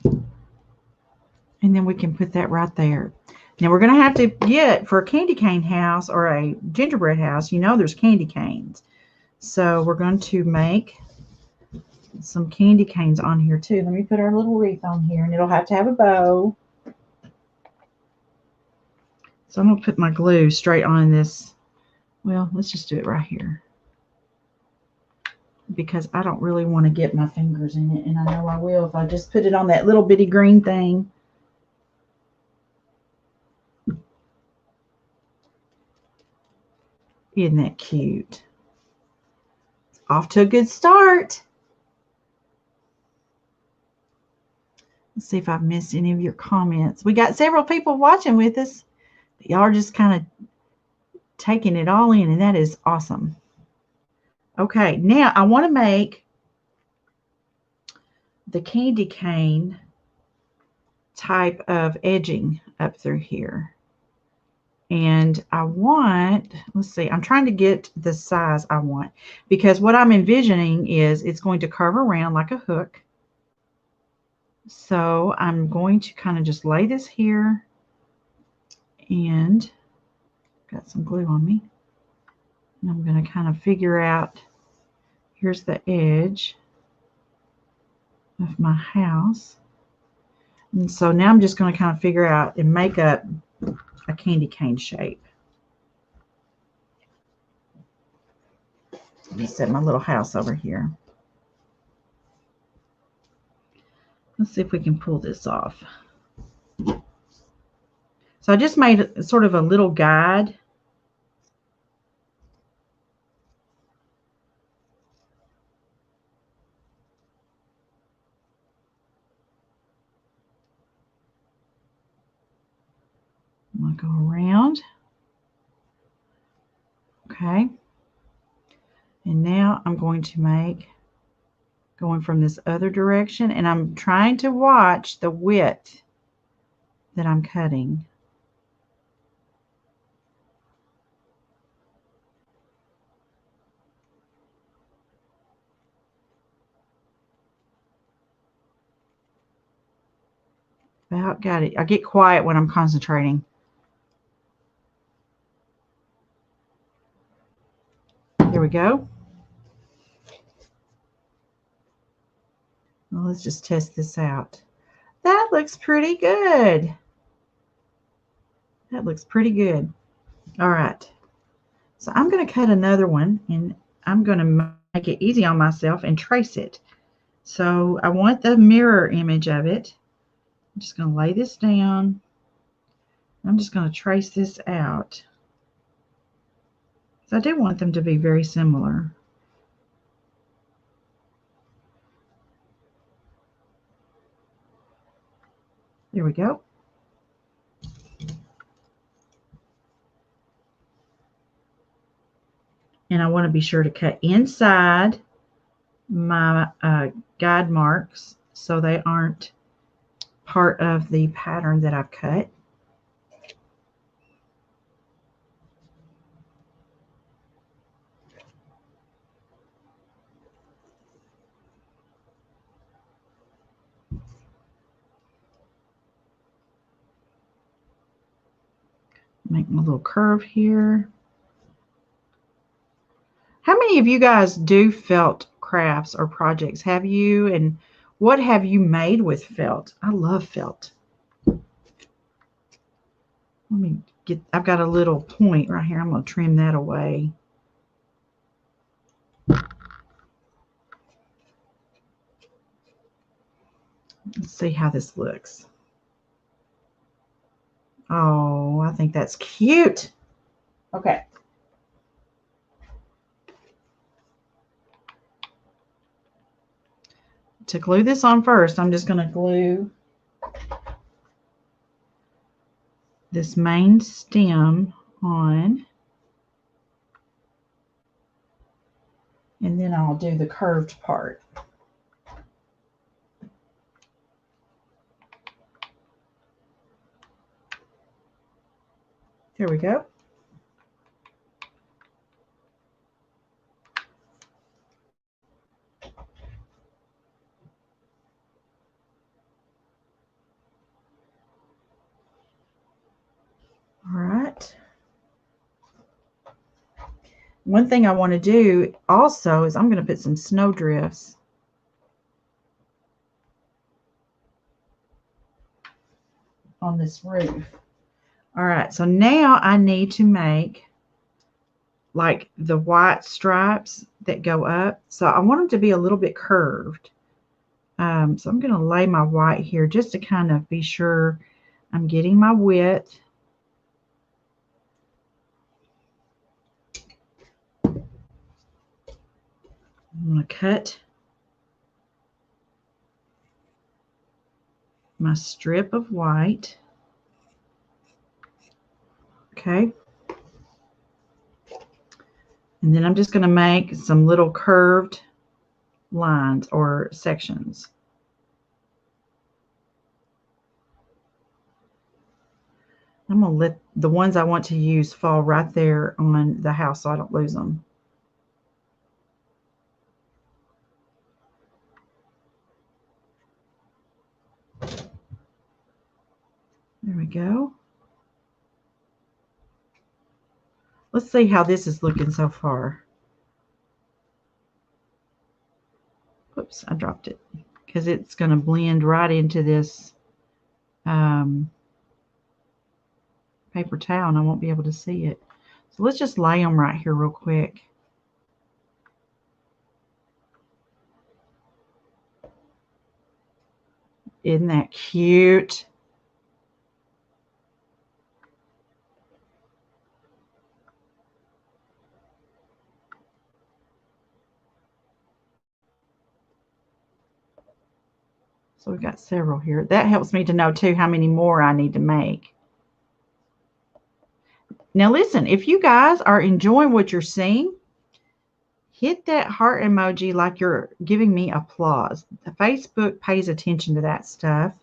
And then we can put that right there. Now we're going to have to get, for a candy cane house or a gingerbread house, there's candy canes. So we're going to make some candy canes on here too. Let me put our little wreath on here, and it'll have to have a bow. So I'm going to put my glue straight on this. Well, let's just do it right here, because I don't really want to get my fingers in it, and I know I will if I just put it on that little bitty green thing. Isn't that cute? It's off to a good start. Let's see if I've missed any of your comments. We got several people watching with us. Y'all are just kind of taking it all in, and that is awesome. Okay, now I want to make the candy cane type of edging up through here. And I want, let's see, I'm trying to get the size I want, because what I'm envisioning is it's going to curve around like a hook. So I'm going to kind of just lay this here, and got some glue on me. And I'm going to kind of figure out, here's the edge of my house. And so now I'm just going to kind of figure out and make up a candy cane shape. Let me set my little house over here. Let's see if we can pull this off. So I just made sort of a little guide. I'm going to go around. Okay. And now I'm going to make, going from this other direction, and I'm trying to watch the width that I'm cutting. About got it. I get quiet when I'm concentrating. There we go. Well, let's just test this out. That looks pretty good. That looks pretty good. All right. So I'm going to cut another one, and I'm going to make it easy on myself and trace it. So I want the mirror image of it. I'm just going to lay this down. I'm just going to trace this out. So I do want them to be very similar. There we go. And I want to be sure to cut inside my guide marks so they aren't part of the pattern that I've cut. Make my little curve here. How many of you guys do felt crafts or projects? Have you? And what have you made with felt? I love felt. Let me get, I've got a little point right here. I'm going to trim that away. Let's see how this looks. Oh, I think that's cute. Okay. To glue this on first, I'm just going to glue this main stem on. And then I'll do the curved part. There we go. All right. One thing I want to do also is I'm going to put some snow drifts on this roof. All right, so now I need to make like the white stripes that go up. So I want them to be a little bit curved. So I'm going to lay my white here just to kind of be sure I'm getting my width. I'm going to cut my strip of white. Okay. And then I'm just going to make some little curved lines or sections. I'm going to let the ones I want to use fall right there on the house so I don't lose them. There we go. Let's see how this is looking so far. Whoops, I dropped it because it's going to blend right into this paper towel and I won't be able to see it. So let's just lay them right here real quick. Isn't that cute? So we've got several here. That helps me to know too how many more I need to make. Now listen, if you guys are enjoying what you're seeing, hit that heart emoji like you're giving me applause. Facebook pays attention to that stuff.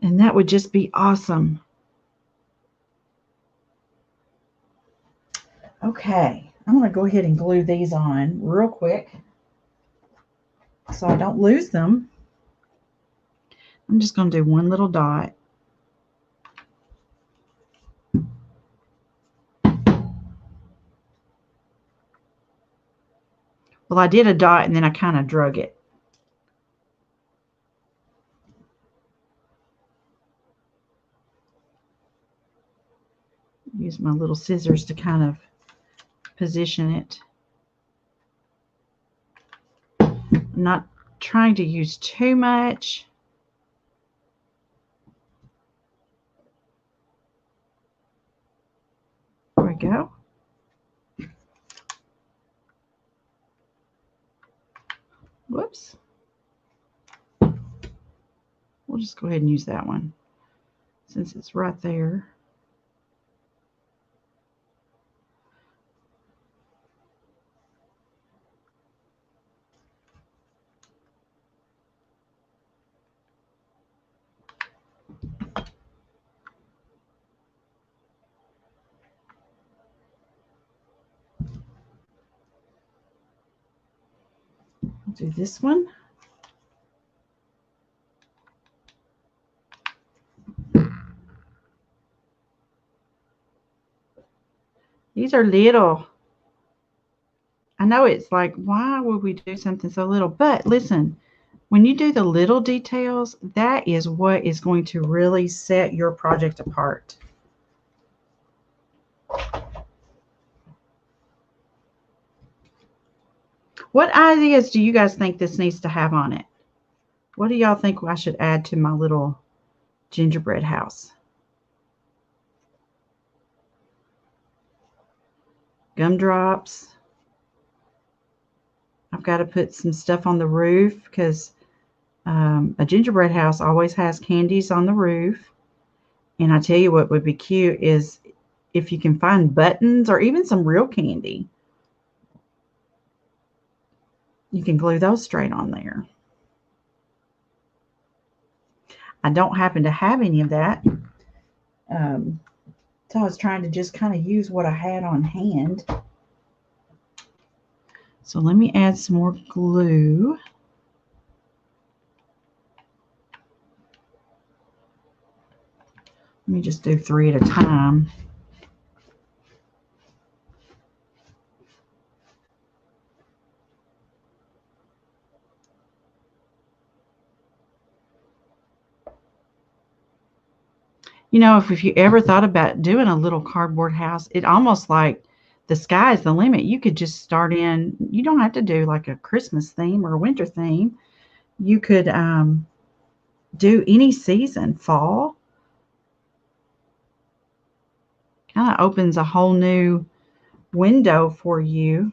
And that would just be awesome. Okay, I'm going to go ahead and glue these on real quick so I don't lose them. I'm just going to do one little dot. Well, I did a dot and then I kind of drug it. Use my little scissors to kind of position it. I'm not trying to use too much. There we go. Whoops. We'll just go ahead and use that one since it's right there. I'll do this one. These are little. I know it's like, why would we do something so little? But listen, when you do the little details, that is what is going to really set your project apart. What ideas do you guys think this needs to have on it? What do y'all think I should add to my little gingerbread house? Gumdrops. I've got to put some stuff on the roof because a gingerbread house always has candies on the roof. And I tell you what would be cute is if you can find buttons or even some real candy. You can glue those straight on there. I don't happen to have any of that. So I was trying to just kind of use what I had on hand. So let me add some more glue. Let me just do 3 at a time. You know, if you ever thought about doing a little cardboard house, it almost like the sky is the limit. You could just start in, you don't have to do like a Christmas theme or a winter theme. You could do any season, fall. Kind of opens a whole new window for you.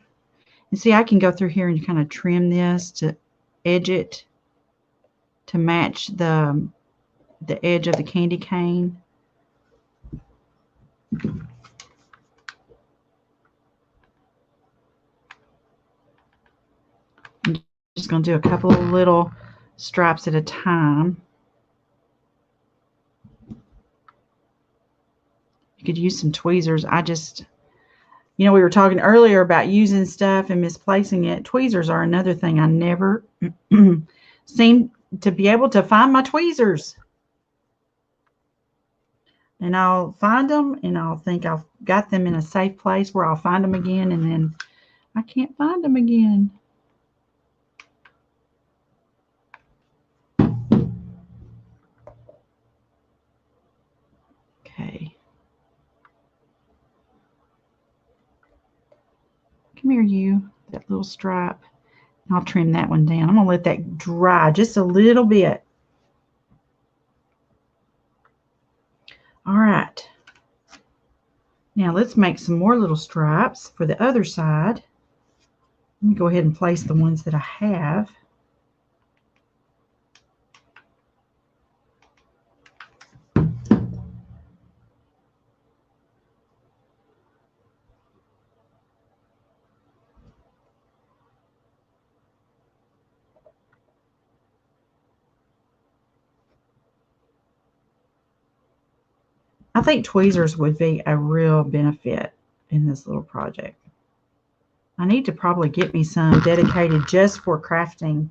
And see, I can go through here and kind of trim this to edge it to match the edge of the candy cane. I'm just going to do a couple of little stripes at a time. You could use some tweezers. I just, you know, we were talking earlier about using stuff and misplacing it. Tweezers are another thing. I never seem to be able to find my tweezers. And I'll find them and I'll think I've got them in a safe place where I'll find them again, and then I can't find them again. Okay. Come here, you, that little stripe. I'll trim that one down. I'm going to let that dry just a little bit. All right. Now let's make some more little stripes for the other side. Let me go ahead and place the ones that I have. I think tweezers would be a real benefit in this little project. I need to probably get me some dedicated just for crafting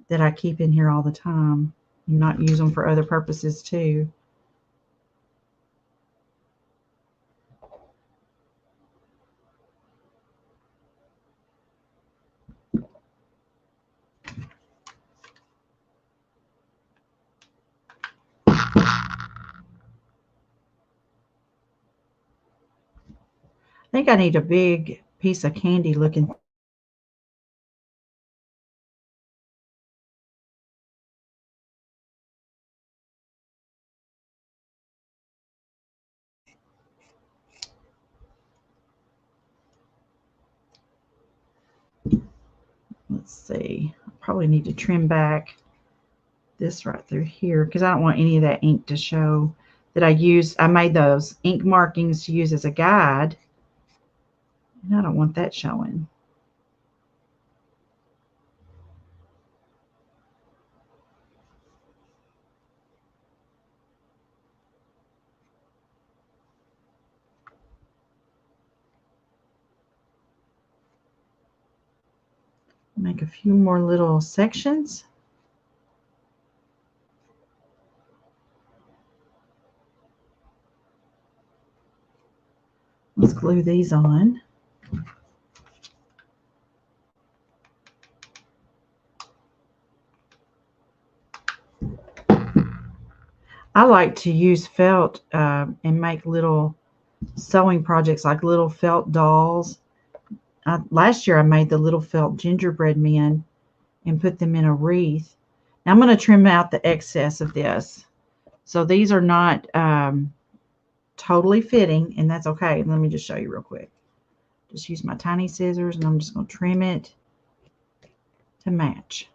that I keep in here all the time and not use them for other purposes too. I think I need a big piece of candy looking. Let's see. I probably need to trim back this right through here because I don't want any of that ink to show that I used. I made those ink markings to use as a guide, and I don't want that showing. Make a few more little sections. Let's glue these on. I like to use felt and make little sewing projects like little felt dolls. Last year I made the little felt gingerbread men and put them in a wreath. Now I'm going to trim out the excess of this. So these are not totally fitting, and that's okay. Let me just show you real quick. Just use my tiny scissors, and I'm just going to trim it to match.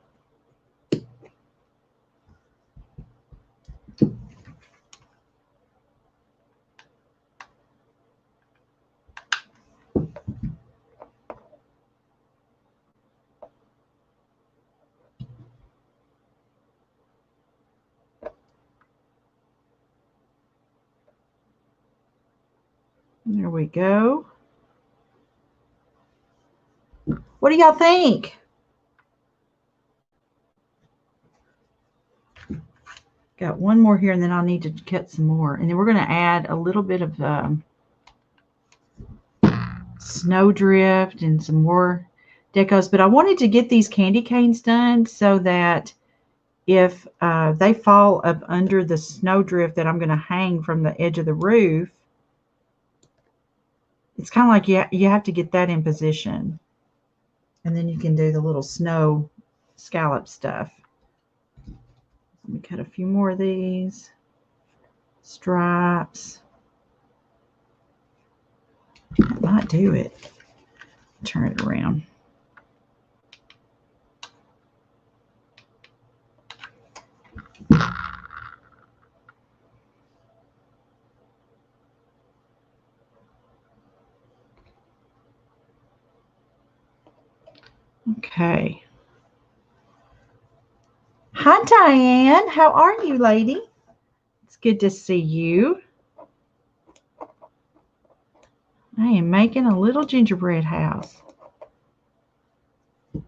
There we go. What do y'all think? Got one more here, and then I'll need to cut some more. And then we're going to add a little bit of snowdrift and some more decos. But I wanted to get these candy canes done so that if they fall up under the snowdrift that I'm going to hang from the edge of the roof, it's kind of like you have to get that in position. And then you can do the little snow scallop stuff. Let me cut a few more of these stripes. That might do it. Turn it around. Okay. Hi, Diane. How are you, lady? It's good to see you. I am making a little gingerbread house. That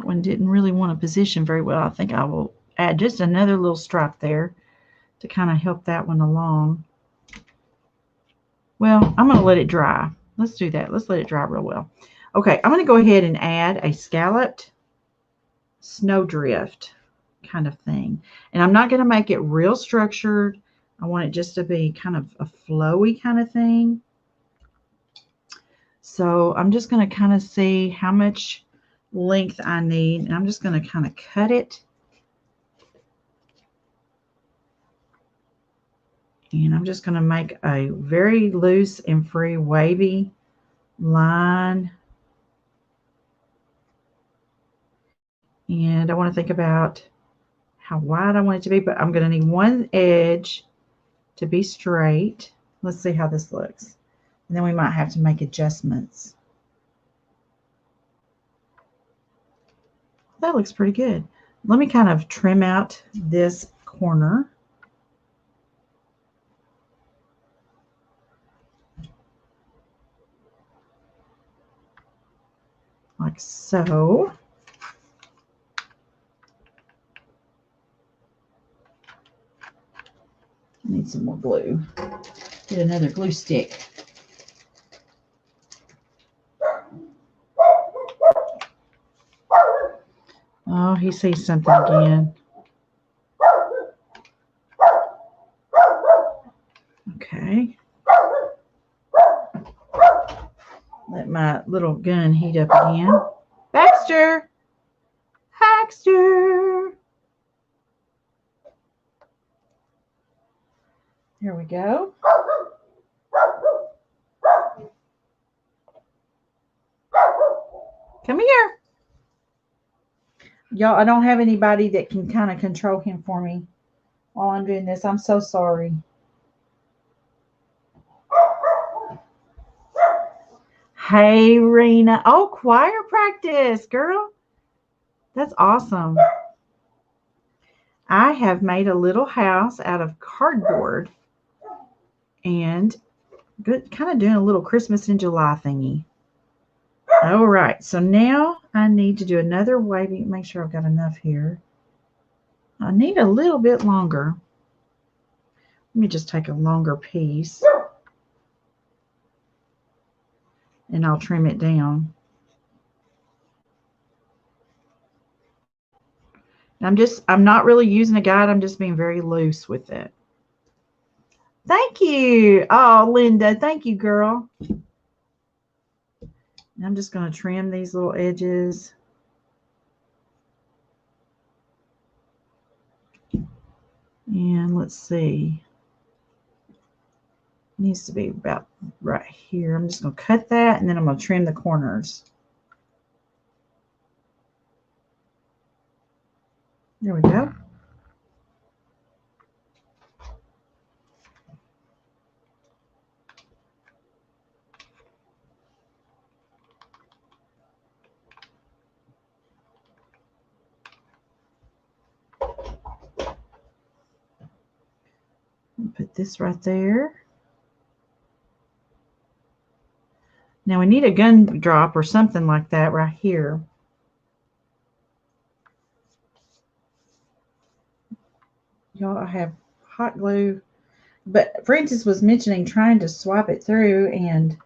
one didn't really want to position very well. I think I will add just another little stripe there to kind of help that one along. Well, I'm going to let it dry. Let's do that. Let's let it dry real well. Okay, I'm going to go ahead and add a scalloped snowdrift kind of thing. And I'm not going to make it real structured. I want it just to be kind of a flowy kind of thing. So I'm just going to kind of see how much length I need. And I'm just going to kind of cut it. And I'm just going to make a very loose and free wavy line. And I want to think about how wide I want it to be, but I'm going to need one edge to be straight. Let's see how this looks. And then we might have to make adjustments. That looks pretty good. Let me kind of trim out this corner. like so. Need some more glue. Get another glue stick. Oh, he sees something again. Okay. Let my little gun heat up again. Baxter! Baxter! Here we go. Come here. Y'all, I don't have anybody that can kind of control him for me while I'm doing this. I'm so sorry. Hey, Rena. Oh, choir practice, girl. That's awesome. I have made a little house out of cardboard and kind of doing a little Christmas in July thingy. All right, so now I need to do another wavy. Make sure I've got enough here. I need a little bit longer. Let me just take a longer piece and I'll trim it down. I'm not really using a guide. I'm just being very loose with it. Thank you. Oh, Linda, thank you, girl. I'm just going to trim these little edges. And let's see. It needs to be about right here. I'm just going to cut that and then I'm going to trim the corners. There we go. Put this right there. Now we need a gumdrop or something like that right here. Y'all, I have hot glue. But Francis was mentioning trying to swipe it through, and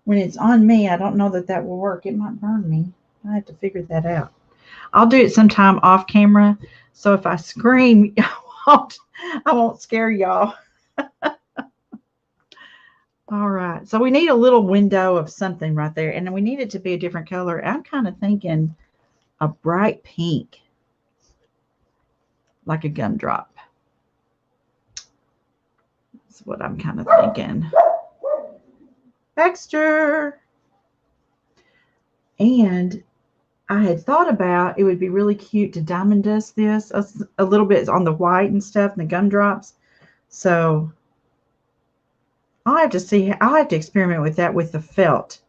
when it's on me, I don't know that that will work. It might burn me. I have to figure that out. I'll do it sometime off camera, so if I scream, I won't scare y'all. All right, so we need a little window of something right there, and we need it to be a different color. I'm kind of thinking a bright pink, like a gumdrop. That's what I'm kind of thinking. Baxter! And I had thought about it would be really cute to diamond dust this a little bit on the white and stuff and the gumdrops. So I'll have to see. I'll have to experiment with that with the felt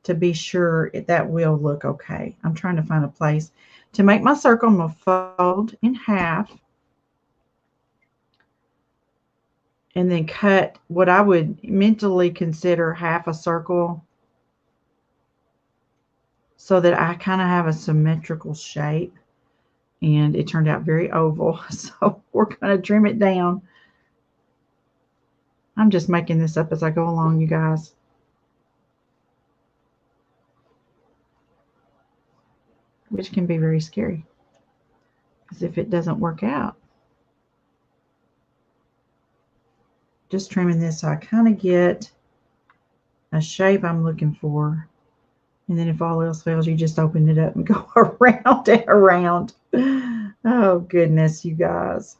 to be sure that will look okay. I'm trying to find a place to make my circle. I'm going to fold in half and then cut what I would mentally consider half a circle so that I kind of have a symmetrical shape. And it turned out very oval. So we're going to trim it down. I'm just making this up as I go along, you guys. Which can be very scary. Because if it doesn't work out. Just trimming this so I kind of get a shape I'm looking for. And then if all else fails, you just open it up and go around and around. Oh, goodness, you guys.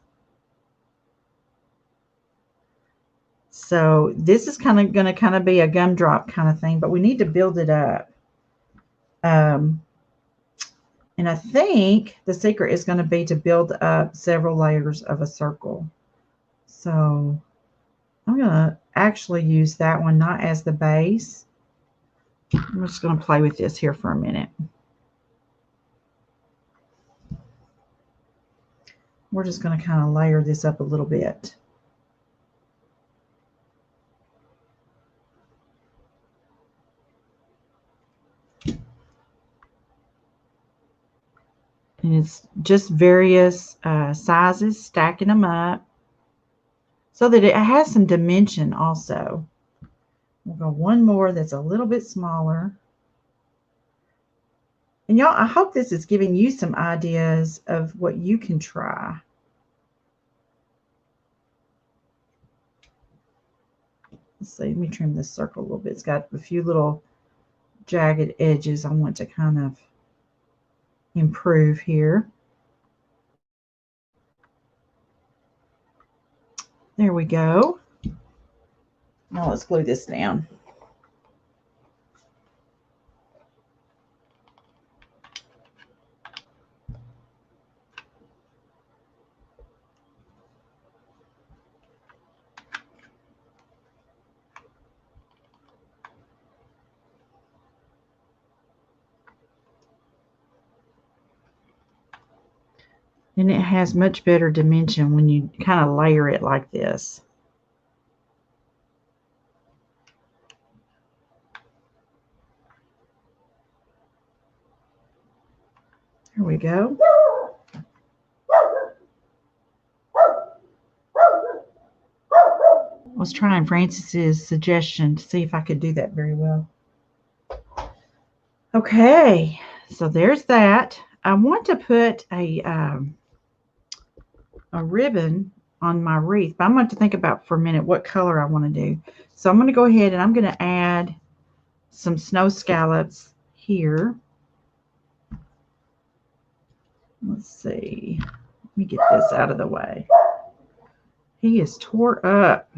So this is going to be a gumdrop kind of thing, but we need to build it up. And I think the secret is going to be to build up several layers of a circle. So I'm going to actually use that one, not as the base. I'm just going to play with this here for a minute. We're just going to kind of layer this up a little bit. And it's just various sizes, stacking them up so that it has some dimension also. We'll go one more that's a little bit smaller. And y'all, I hope this is giving you some ideas of what you can try. Let's see, let me trim this circle a little bit. It's got a few little jagged edges I want to kind of improve here. There we go. Now let's glue this down. And it has much better dimension when you kind of layer it like this. Here we go. I was trying Frances's suggestion to see if I could do that very well. Okay, so there's that. I want to put a ribbon on my wreath, but I'm going to think about for a minute what color I want to do. So I'm going to go ahead and I'm going to add some snow scallops here. Let's see. Let me get this out of the way. He is tore up.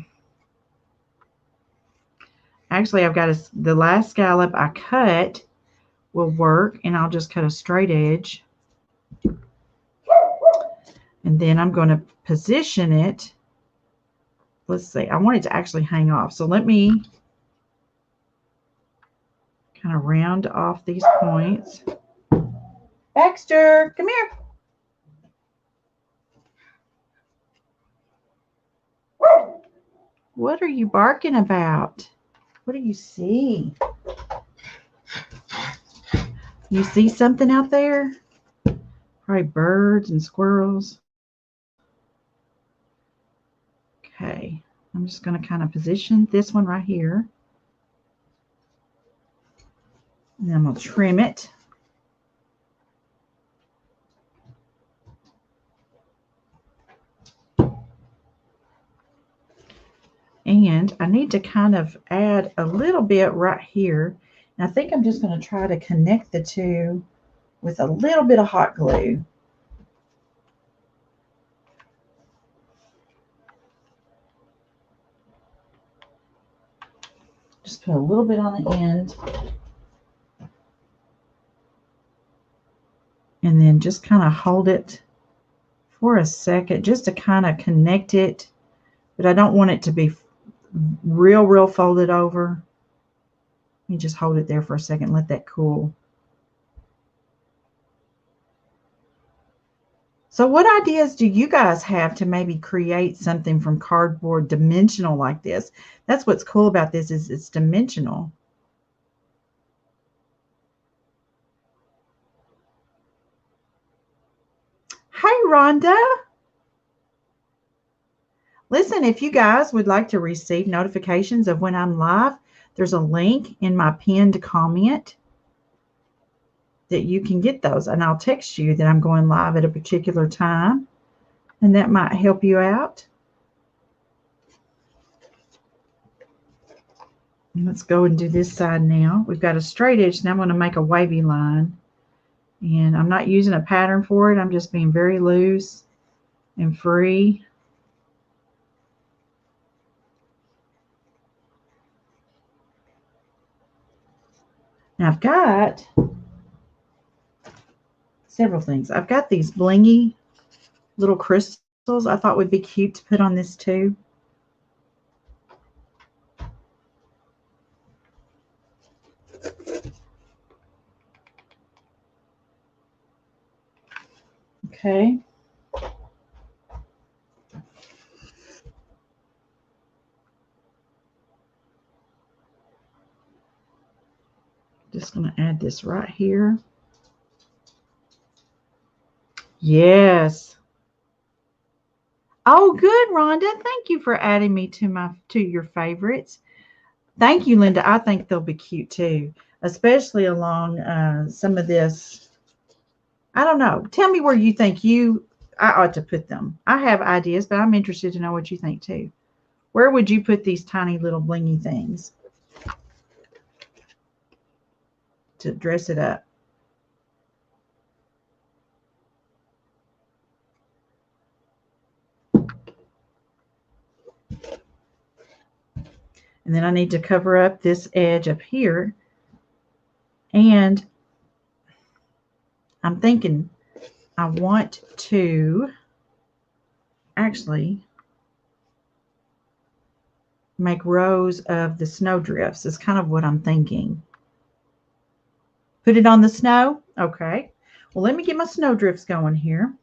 Actually, I've got the last scallop I cut will work, and I'll just cut a straight edge. And then I'm going to position it. Let's see. I want it to actually hang off. So let me kind of round off these points. Baxter, come here. What are you barking about? What do you see? You see something out there? Probably birds and squirrels. Okay, I'm just going to kind of position this one right here. And then I'm going to trim it. And I need to kind of add a little bit right here. And I think I'm just going to try to connect the two with a little bit of hot glue. Just put a little bit on the end. And then just kind of hold it for a second just to kind of connect it. But I don't want it to be real folded over. Let me just hold it there for a second, let that cool. So what ideas do you guys have to maybe create something from cardboard dimensional like this? That's what's cool about this, is it's dimensional. Hey, Rhonda. Listen, if you guys would like to receive notifications of when I'm live, there's a link in my pinned comment that you can get those, and I'll text you that I'm going live at a particular time, and that might help you out. And let's go and do this side now. We've got a straight edge. Now I'm going to make a wavy line, and I'm not using a pattern for it. I'm just being very loose and free. Now I've got several things. I've got these blingy little crystals I thought would be cute to put on this too. Okay. Just going to add this right here. Yes. Oh, good, Rhonda. Thank you for adding me to your favorites. Thank you, Linda. I think they'll be cute too, especially along some of this. I don't know. Tell me where you think I ought to put them. I have ideas, but I'm interested to know what you think too. Where would you put these tiny little blingy things to dress it up? And then I need to cover up this edge up here. And I'm thinking I want to actually make rows of the snow drifts is kind of what I'm thinking. Put it on the snow? Okay. Well, let me get my snow drifts going here.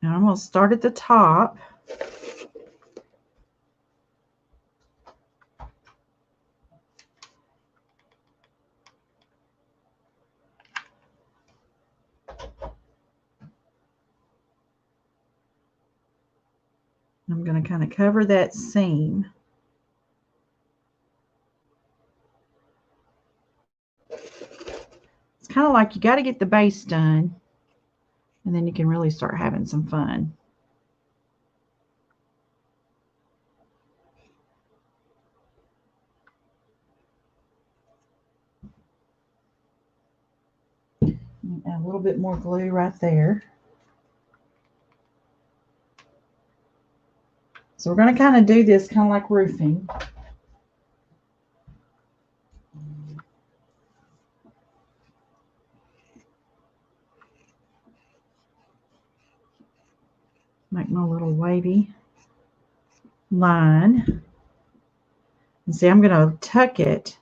Now I'm going to start at the top. I'm going to kind of cover that seam. It's kind of like you got to get the base done, and then you can really start having some fun. Add a little bit more glue right there. So we're going to kind of do this kind of like roofing. Make my little wavy line. And see, I'm going to tuck it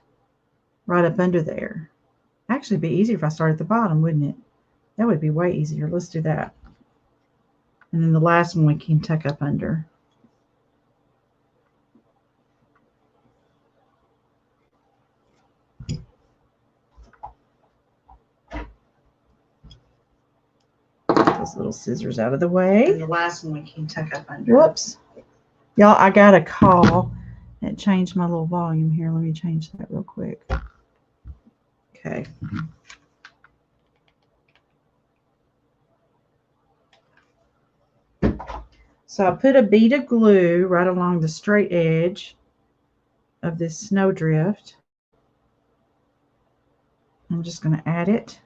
right up under there. Actually, it'd be easier if I started at the bottom, wouldn't it? That would be way easier. Let's do that. And then the last one we can tuck up under. Those little scissors out of the way. And the last one we can tuck up under. Whoops. Y'all, I got a call. It changed my little volume here. Let me change that real quick. Okay. So I put a bead of glue right along the straight edge of this snowdrift. I'm just going to add it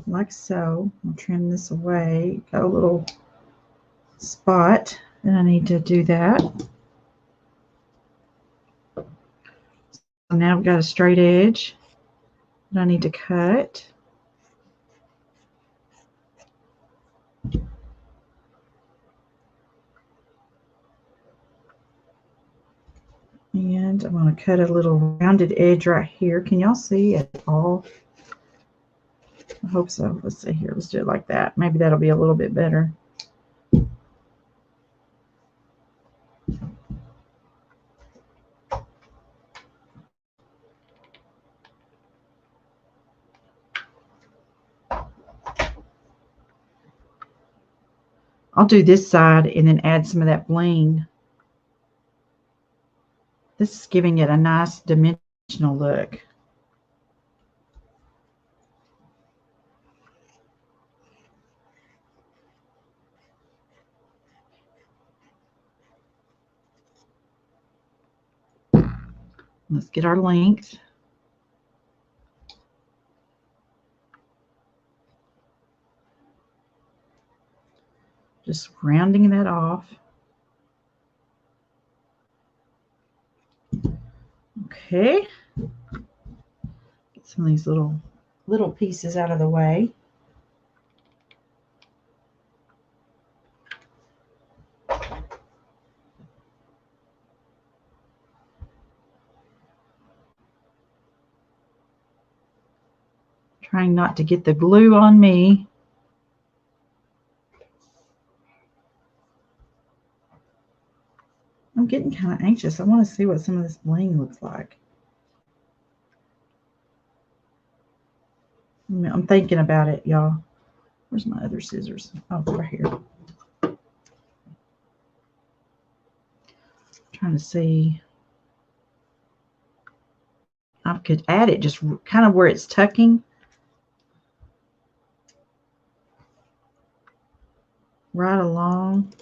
like so. I'll trim this away. Got a little spot, and I need to do that. So now I've got a straight edge that I need to cut. And I'm going to cut a little rounded edge right here. Can y'all see at all? I hope so. Let's see here. Let's do it like that. Maybe that'll be a little bit better. I'll do this side and then add some of that bling. This is giving it a nice dimensional look. Let's get our length. Just rounding that off. Okay. Get some of these little pieces out of the way. Trying not to get the glue on me. I'm getting kind of anxious. I want to see what some of this bling looks like. I'm thinking about it, y'all. Where's my other scissors? Oh, it's right here. Trying to see. I could add it just kind of where it's tucking. Right along.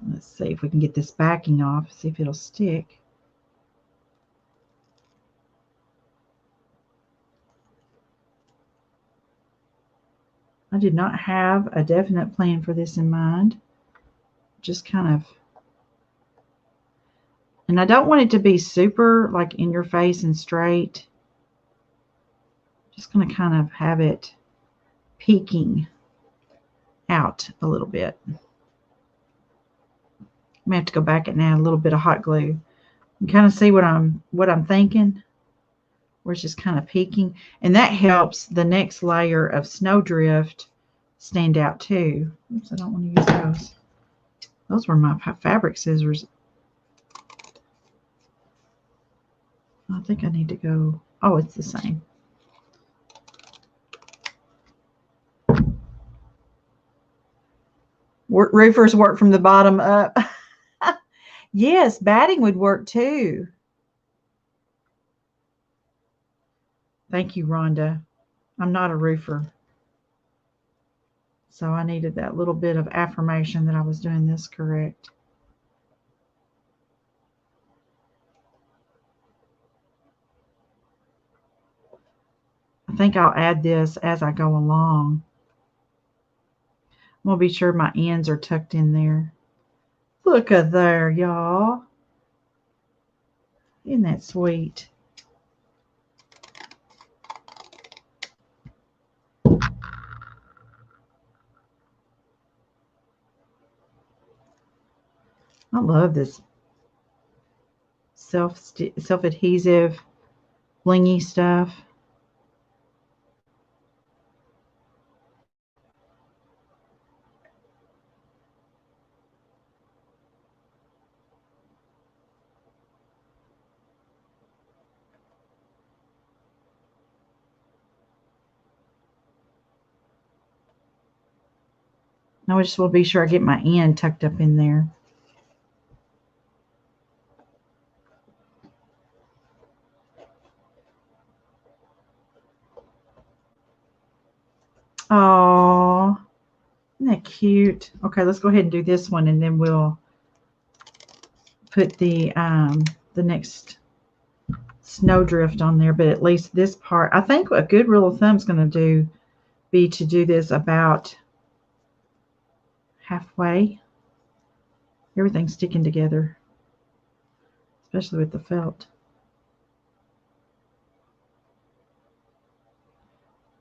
Let's see if we can get this backing off, see if it'll stick. I did not have a definite plan for this in mind. Just kind of, and I don't want it to be super like in your face and straight. Just going to kind of have it peeking out a little bit. I may have to go back and add a little bit of hot glue and kind of see what I'm thinking, where it's just kind of peeking, and that helps the next layer of Snowdrift stand out too. Oops, I don't want to use those. Those were my fabric scissors. I think I need to go. Oh, it's the same. Roofers work from the bottom up. Yes, batting would work too. Thank you, Rhonda. I'm not a roofer. So I needed that little bit of affirmation that I was doing this correct. I think I'll add this as I go along. I'm going to be sure my ends are tucked in there. Look at there, y'all. Isn't that sweet? I love this self-adhesive blingy stuff. Now I just will be sure I get my end tucked up in there. Oh, isn't that cute? Okay, let's go ahead and do this one, and then we'll put the next Snowdrift on there. But at least this part, I think a good rule of thumb is going to be to do this about halfway. Everything's sticking together, especially with the felt.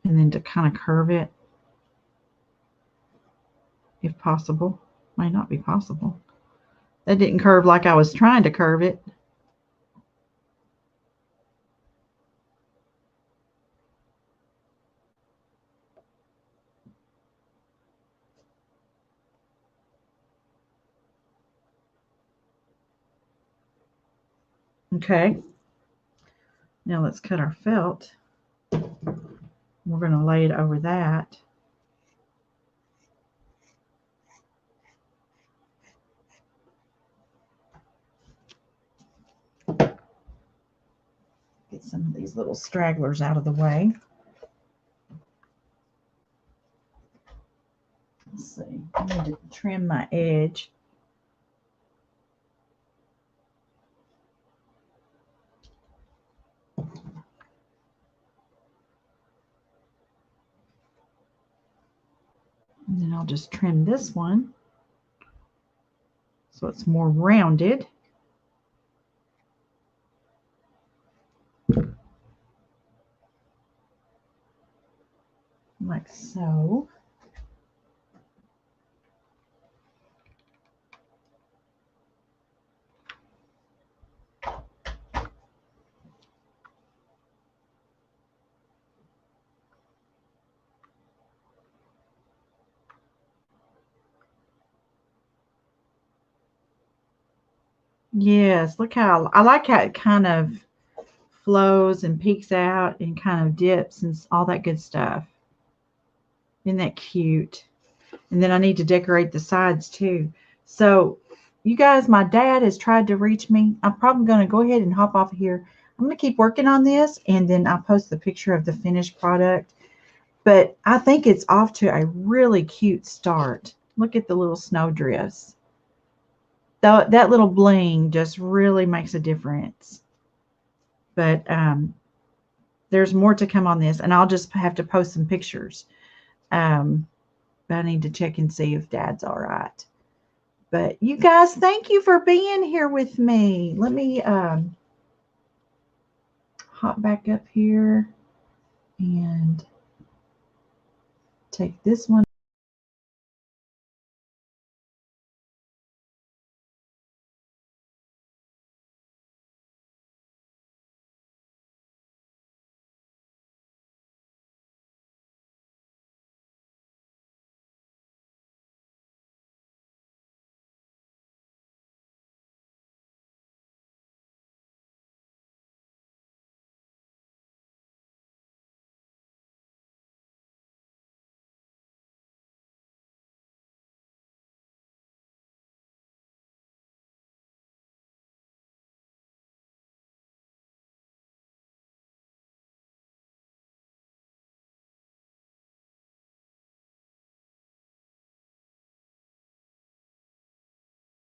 And then to kind of curve it, if possible. Might not be possible. That didn't curve like I was trying to curve it. Okay. Now let's cut our felt. We're going to lay it over that. Get some of these little stragglers out of the way. Let's see. I need to trim my edge. And then I'll just trim this one so it's more rounded. Like so. Yes, look how I like how it kind of flows and peeks out and kind of dips and all that good stuff. Isn't that cute? And then I need to decorate the sides too. So, you guys, my dad has tried to reach me. I'm probably going to go ahead and hop off here. I'm going to keep working on this and then I'll post the picture of the finished product. But I think it's off to a really cute start. Look at the little snow drifts. That little bling just really makes a difference. But there's more to come on this, and I'll just have to post some pictures. Um, but I need to check and see if Dad's all right. But you guys, thank you for being here with me. Let me hop back up here and take this one.